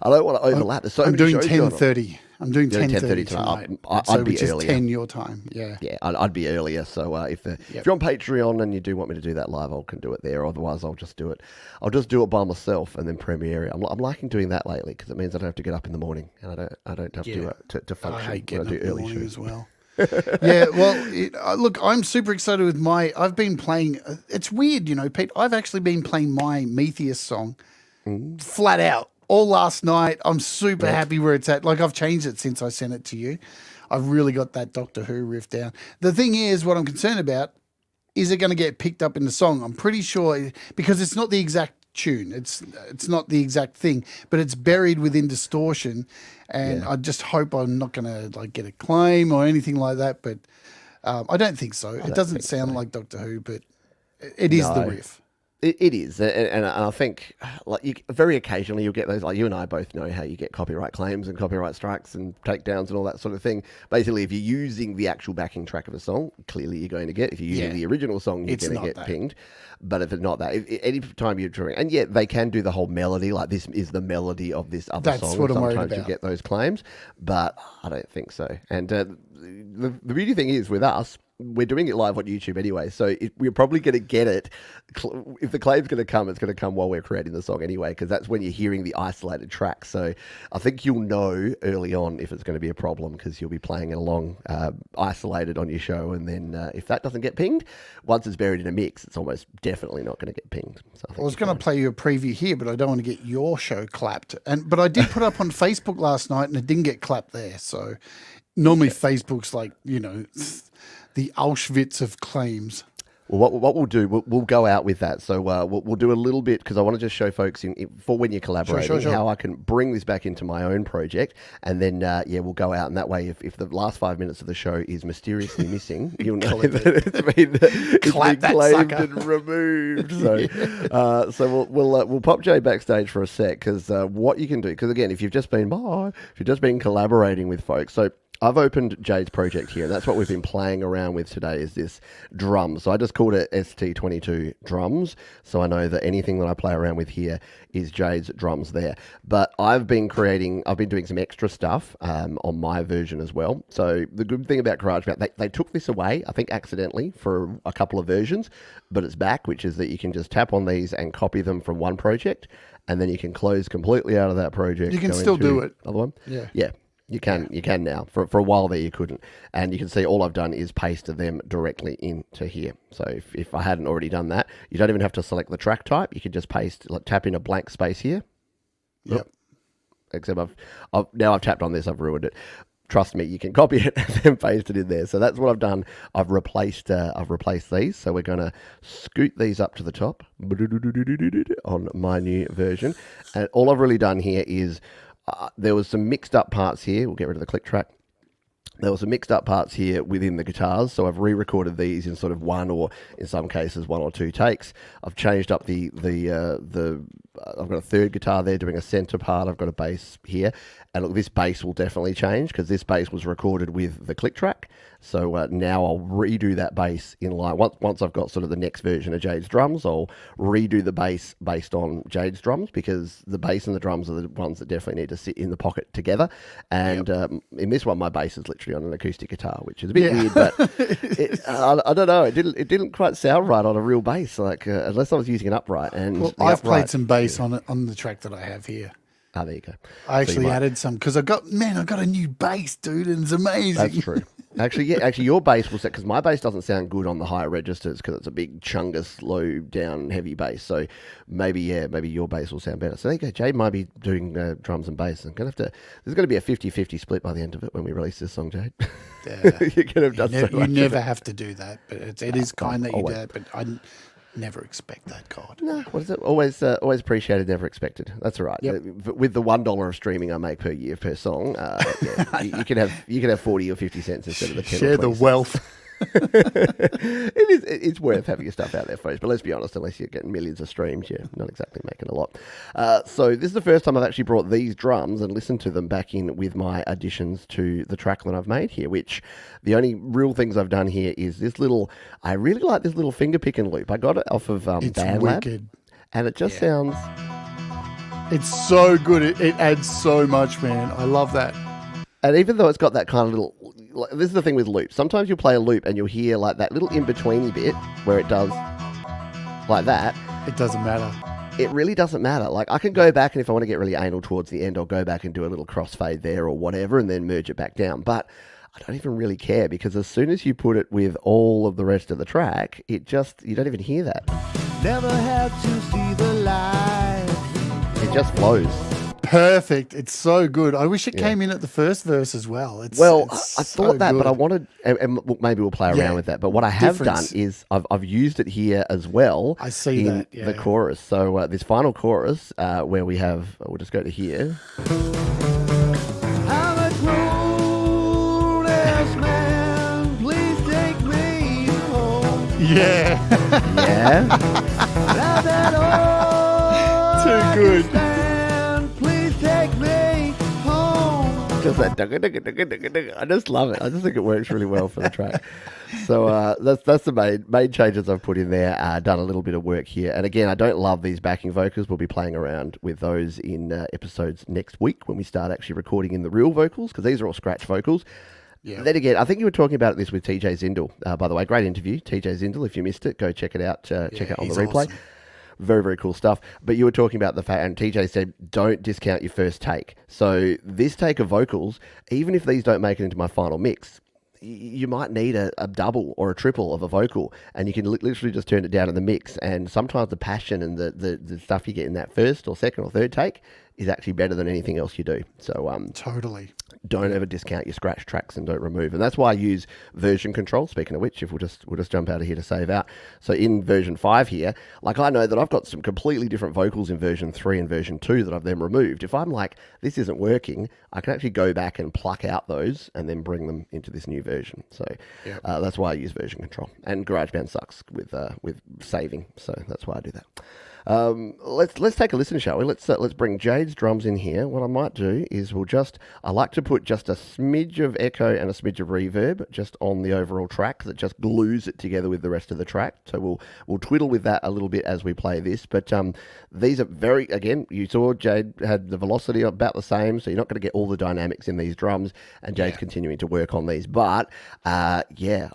overlap. There's so I'm many doing shows going on. 10:30. I'm doing You're doing 10:30 10:30 tonight. I'd be which is earlier. 10 your time. Yeah. Yeah, I'd be earlier. So if you're on Patreon and you do want me to do that live, I can do it there. Otherwise, I'll just do it. I'll just do it by myself and then premiere it. I'm liking doing that lately because it means I don't have to get up in the morning and I don't have to function. I hate getting when up I do in the early morning shows. as well. Yeah, well, look, I'm super excited with I've been playing, it's weird, Pete, I've actually been playing my Metheus song flat out all last night. I'm super happy where it's at. Like, I've changed it since I sent it to you. I've really got that Doctor Who riff down. The thing is, what I'm concerned about, is it going to get picked up in the song? I'm pretty sure, because it's not the exact tune. It's not the exact thing, but it's buried within distortion, and I just hope I'm not going to get a claim or anything like that. But I don't think so. It doesn't sound like Doctor Who, but it is the riff. It is, and I think very occasionally you'll get those. Like you and I both know how you get copyright claims and copyright strikes and takedowns and all that sort of thing. Basically, if you're using the actual backing track of a song, clearly you're going to get. If you're using the original song, you're going to get pinged. But if it's not that, any time you're doing, and yet they can do the whole melody, like this is the melody of this other song. What I'm worried sometimes about. you get those claims, but I don't think so. And the beauty thing is with us, we're doing it live on YouTube anyway, so we're probably going to get it. If the claim's going to come, it's going to come while we're creating the song anyway, because that's when you're hearing the isolated track. So I think you'll know early on if it's going to be a problem, because you'll be playing it along isolated on your show, and then if that doesn't get pinged, once it's buried in a mix, it's almost definitely not going to get pinged. So I was going to play you a preview here, but I don't want to get your show clapped. But I did put up on Facebook last night, and it didn't get clapped there. So normally Facebook's like, the Auschwitz of claims. Well, what we'll do, we'll go out with that. So we'll do a little bit, because I want to just show folks for when you're collaborating, Sure. how I can bring this back into my own project. And then, we'll go out. And that way, if the last 5 minutes of the show is mysteriously missing, you'll know that it's been claimed and removed. So we'll pop Jay backstage for a sec, because what you can do, because again, if you've just been collaborating with folks, so I've opened Jade's project here, and that's what we've been playing around with today, is this drum. So I just called it ST22 drums, so I know that anything that I play around with here is Jade's drums there. But I've been doing some extra stuff on my version as well. So the good thing about GarageBand, they took this away, I think accidentally, for a couple of versions, but it's back, which is that you can just tap on these and copy them from one project, and then you can close completely out of that project. You can still do it. Other one? Yeah. You can now. For a while there you couldn't. And you can see all I've done is pasted them directly into here. So if I hadn't already done that, you don't even have to select the track type. You can just tap in a blank space here. Yep. Except I've tapped on this, I've ruined it. Trust me, you can copy it and then paste it in there. So that's what I've done. I've replaced these. So we're going to scoot these up to the top on my new version. And all I've really done here is there was some mixed up parts here. We'll get rid of the click track. There were some mixed up parts here within the guitars, so I've re-recorded these in sort of one, or in some cases 1 or 2 takes. I've changed up the I've got a third guitar there doing a center part. I've got a bass here, and look, this bass will definitely change, because this bass was recorded with the click track. So now I'll redo that bass in line. Once I've got sort of the next version of Jade's drums, I'll redo the bass based on Jade's drums, because the bass and the drums are the ones that definitely need to sit in the pocket together. And in this one, my bass is literally on an acoustic guitar, which is a bit weird, but I don't know. It didn't quite sound right on a real bass, unless I was using an upright. And I've played some bass on the track that I have here. Oh, there you go. I actually added some, because I got a new bass, dude, and it's amazing. That's true. Actually, your bass will set, because my bass doesn't sound good on the higher registers, because it's a big chungus, low down, heavy bass. So maybe your bass will sound better. So there you go. Jade might be doing drums and bass. There's going to be a 50-50 split by the end of it when we release this song, Jade. Yeah. You could have done You never have to do that, but it is kind that you do that. But Never expect that, God. No, what is it? Always appreciated, never expected. That's all right. Yep. With the $1 of streaming I make per year per song, you can have 40 or 50 cents instead of the 10 Share or the 20 cents. wealth. It's worth having your stuff out there, folks. But let's be honest, unless you're getting millions of streams, you're not exactly making a lot. So this is the first time I've actually brought these drums and listened to them back in with my additions to the track that I've made here, which the only real things I've done here is this little, I really like this little finger picking loop. I got it off of It's BandLab, wicked. and it just sounds... It's so good. It adds so much, man. I love that. And even though it's got that kind of little... Like, this is the thing with loops. Sometimes you'll play a loop and you'll hear like that little in-betweeny bit where it does like that. It doesn't matter. It really doesn't matter. Like, I can go back, and if I want to get really anal towards the end, I'll go back and do a little crossfade there or whatever and then merge it back down. But I don't even really care, because as soon as you put it with all of the rest of the track, you don't even hear that. Never had to see the light. It just flows. Perfect. It's so good. I wish it came in at the first verse as well. I It's thought so that, but I good. wanted, and look, maybe we'll play around Yeah. with that. But what I have Difference. done is I've used it here as well. I see in that, yeah. the chorus. So this final chorus, where we have, we'll just go to here. I'm a grown ass man. Please take me home. Yeah. Yeah, Now that all Too good. stand, please take me home. just that. I just love it. I just think it works really well for the track. So that's the main changes I've put in there. Done a little bit of work here, and again, I don't love these backing vocals. We'll be playing around with those in episodes next week when we start actually recording in the real vocals, because these are all scratch vocals. Yeah. Then again, I think you were talking about this with TJ Zindel. By the way, great interview, TJ Zindel. If you missed it, go check it out. Check out on the he's replay. awesome. Very, very cool stuff. But you were talking about the fact, and TJ said, don't discount your first take. So this take of vocals, even if these don't make it into my final mix, you might need a double or a triple of a vocal, and you can literally just turn it down in the mix. And sometimes the passion and the stuff you get in that first or second or third take is actually better than anything else you do. So Totally. don't ever discount your scratch tracks and don't remove. And that's why I use version control. Speaking of which, if we'll just jump out of here to save out. So in version 5 here, like, I know that I've got some completely different vocals in version 3 and version 2 that I've then removed. If I'm like, this isn't working, I can actually go back and pluck out those and then bring them into this new version. So that's why I use version control. And GarageBand sucks with saving. So that's why I do that. Let's take a listen, shall we? Let's bring Jade's drums in here. What I might do is I like to put just a smidge of echo and a smidge of reverb just on the overall track that just glues it together with the rest of the track. So we'll twiddle with that a little bit as we play this. But these are very, again, you saw Jade had the velocity about the same, so you're not going to get all the dynamics in these drums, and Jade's continuing to work on these. But I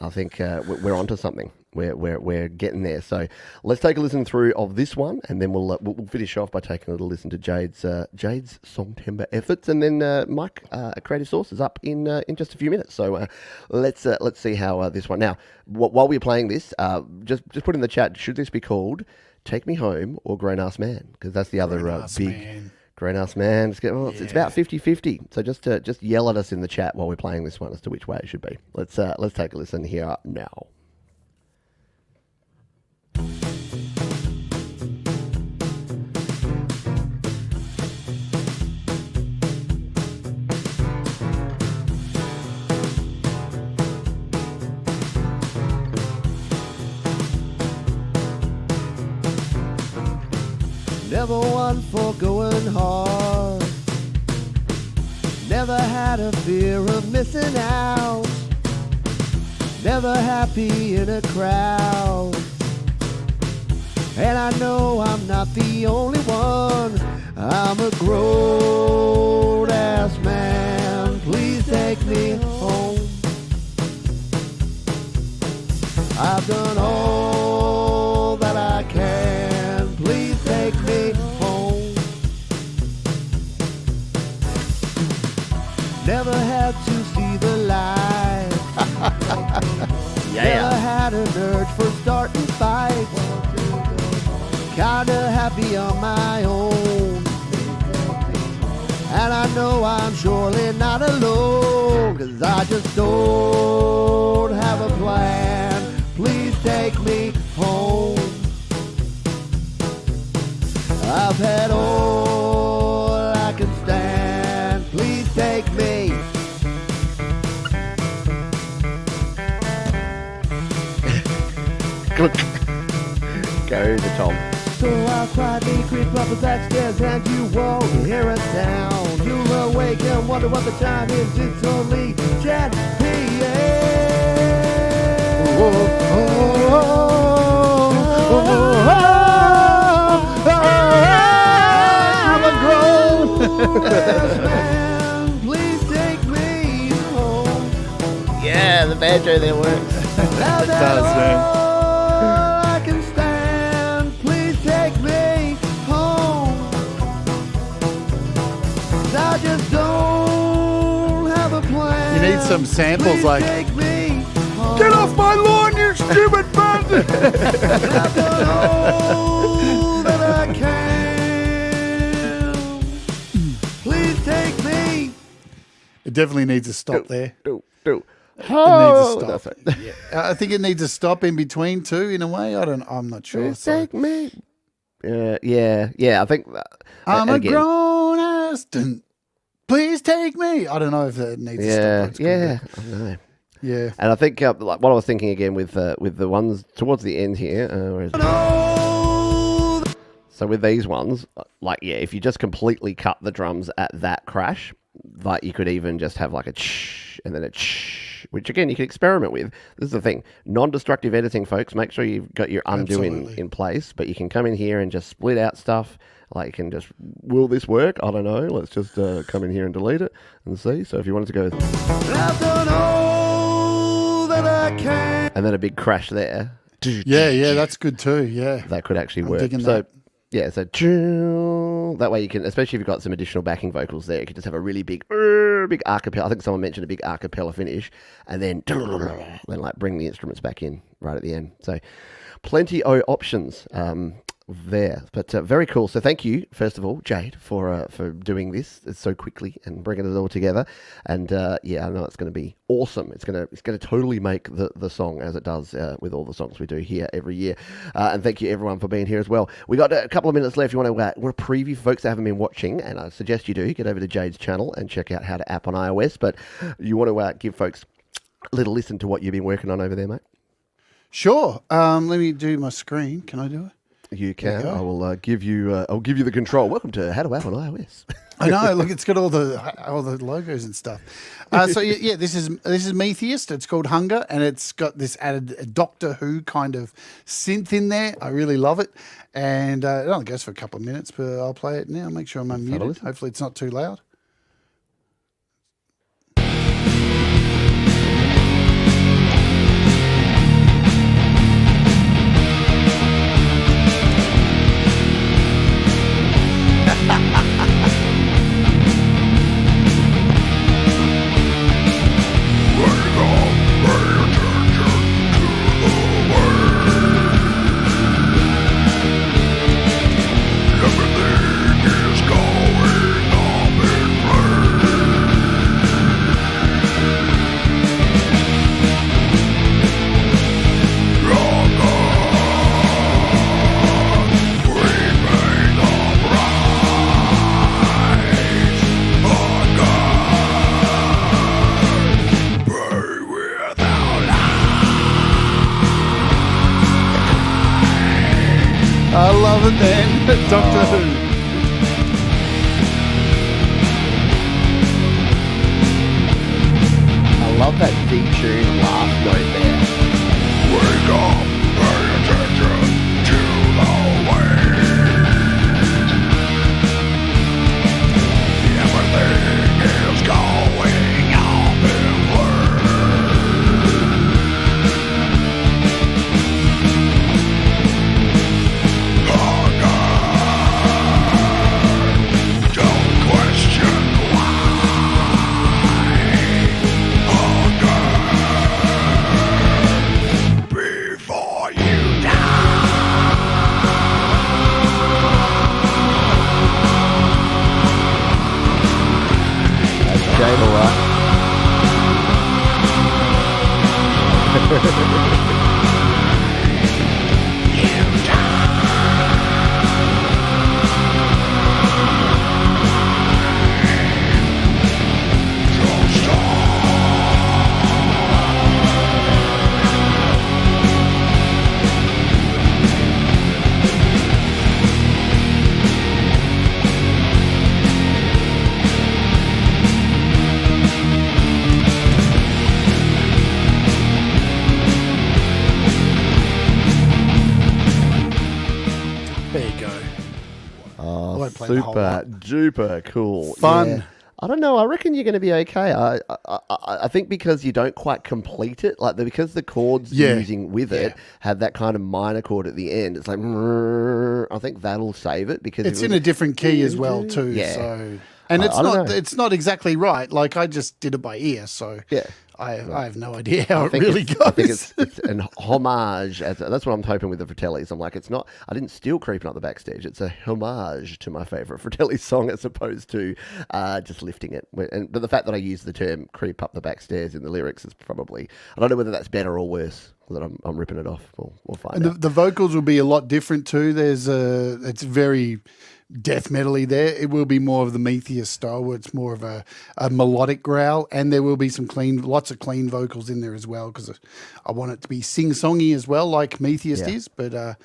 think we're onto something. We're getting there. So let's take a listen through of this one, and then we'll finish off by taking a little listen to Jade's Songtember efforts, and then Mike at Creative Source is up in just a few minutes. So let's see how this one. Now, while we're playing this, just put in the chat, should this be called "Take Me Home" or "Grown Ass Man"? Because that's the other big. Man. Grown Ass Man. It's about 50-50. So just yell at us in the chat while we're playing this one as to which way it should be. Let's take a listen here now. Never one for going hard. Never had a fear of missing out. Never happy in a crowd. And I know I'm not the only one. I'm a grown ass man. Please take me home. I've done all that I can. Please take me home. Never had to see the light. Never had an urge for starting fights. Kinda happy on my own. And I know I'm surely not alone, 'cause I just don't have a plan. Please take me home. I've had all I can stand. Please take me. Go to Tom. So I'll quietly creep up the back stairs and you won't hear a sound. You'll awake and wonder what the time is. It's only 10 p.m. Please take me home. Yeah, the banjo there works. Now It does, man. I can stand. Please take me home. I just don't have a plan. You need some samples Please like, take me home. get off my lawn, you stupid bastard! I've done all that I can. Please take me. It definitely needs a stop there. Do. It Oh, needs a that's stop. it. I think it needs a stop in between too, in a way. I'm not sure. Please So. take me. Yeah. I think I'm a again, grown ass. Please take me. I don't know if that needs a stop. It's Yeah. good. I know. Yeah. And I think like what I was thinking again with the ones towards the end here. Where is it? No. So with these ones, like if you just completely cut the drums at that crash, like you could even just have like a and then a which again you can experiment with. This is the thing, non-destructive editing, folks. Make sure you've got your undo in place, but you can come in here and just split out stuff. Like you can just, will this work? I don't know. Let's just come in here and delete it and see. So if you wanted to go, I've done all that I can. and then a big crash there. Yeah, that's good too. Yeah. That could actually I'm work. digging So that. yeah, so that way you can, especially if you've got some additional backing vocals there, you can just have a really big acapella. I think someone mentioned a big acapella finish, and then like bring the instruments back in right at the end. So plenty of options there, but very cool. So thank you, first of all, Jade, for doing this so quickly and bringing it all together. And yeah, I know it's going to be awesome. It's going to totally make the song, as it does with all the songs we do here every year. And thank you everyone for being here as well. We got a couple of minutes left. You want to preview for folks that haven't been watching, and I suggest you do get over to Jade's channel and check out how to app on iOS. But you want to give folks a little listen to what you've been working on over there, mate. Sure. Let me do my screen. Can I do it? You can. I will give you. I'll give you the control. Welcome to How to App on iOS. I know. Look, it's got all the logos and stuff. So yeah, this is Metheist. It's called Hunger, and it's got this added Doctor Who kind of synth in there. I really love it, and it only goes for a couple of minutes, but I'll play it now. Make sure I'm unmuted. Hopefully, it's not too loud. I love it, man. Doctor Who. I love that detuned last note there. Wake up, pay attention to the waves. Everything is going up in flames. Don't question why. Before Oh, won't play the whole lot. duper cool. Fun. Yeah. I don't know. I reckon you're going to be okay. I think because you don't quite complete it, because the chords Yeah. you're using with it have that kind of minor chord at the end. It's like, I think that'll save it because It's in a different key as well too. Yeah. So, and I don't know. it's not exactly right. Like I just did it by ear, so Yeah. I have no idea how it think really it's- goes. I think it's an homage. That's what I'm hoping with the Fratellis. I'm like, it's not. I didn't steal "Creeping Up the Backstage." It's a homage to my favorite Fratellis song, as opposed to just lifting it. But the fact that I use the term "creep up the backstairs" in the lyrics is probably. I don't know whether that's better or worse. That I'm ripping it off. We'll find And out. the vocals will be a lot different too. It's very death metally there. It will be more of the Metheus style, where it's more of a melodic growl, and there will be lots of clean vocals in there as well, because I want it to be sing-songy as well, like Metheus is. But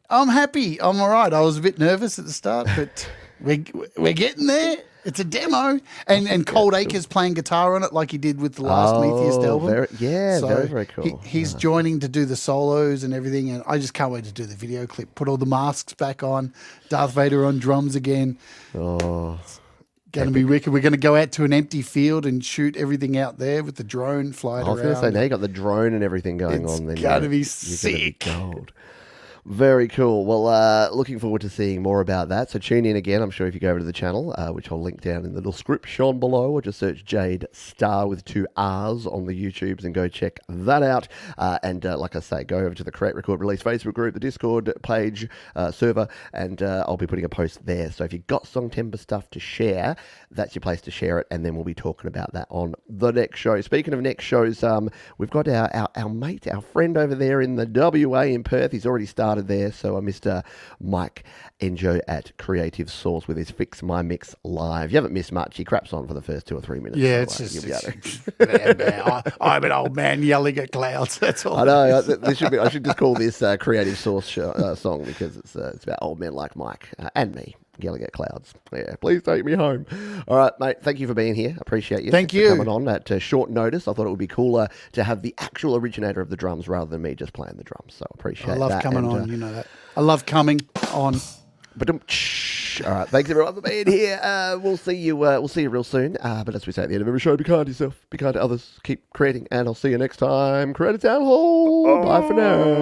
I'm happy. I'm all right. I was a bit nervous at the start, but we're getting there. It's a demo, and Cold Acre's playing guitar on it like he did with the last Metheus album. Very cool. He's joining to do the solos and everything, and I just can't wait to do the video clip. Put all the masks back on, Darth Vader on drums again. Oh, Going to be wicked. We're going to go out to an empty field and shoot everything out there with the drone flying I was around. going to say, now you got the drone and everything going It's on. Then gotta be you're sick. Gonna be gold. Very cool. Well, looking forward to seeing more about that. So tune in again. I'm sure if you go over to the channel, which I'll link down in the description below, or just search Jade Star with 2 R's on the YouTubes and go check that out. And like I say, go over to the Create, Record, Release Facebook group, the Discord page, server, and I'll be putting a post there. So if you've got Songtember stuff to share, that's your place to share it, and then we'll be talking about that on the next show. Speaking of next shows, we've got our mate, our friend over there in the WA in Perth. He's already started there, so Mr. Mike Enjo at Creative Source with his Fix My Mix Live. You haven't missed much. He craps on for the first 2 or 3 minutes. Yeah, so, it's you'll just be able to- I'm an old man yelling at clouds. That's all. I know. I should just call this Creative Source song, because it's about old men like Mike and me yelling at clouds. Yeah, please take me home. All right, mate. Thank you for being here. Appreciate you. Thank for you. coming on at short notice. I thought it would be cooler to have the actual originator of the drums rather than me just playing the drums. So I appreciate that. I love coming And, on. You know that. I love coming on. All right, thanks everyone for being here. We'll see you real soon. But as we say at the end of every show, be kind to yourself, be kind to others, keep creating, and I'll see you next time. Creator Town Hall. Bye for now.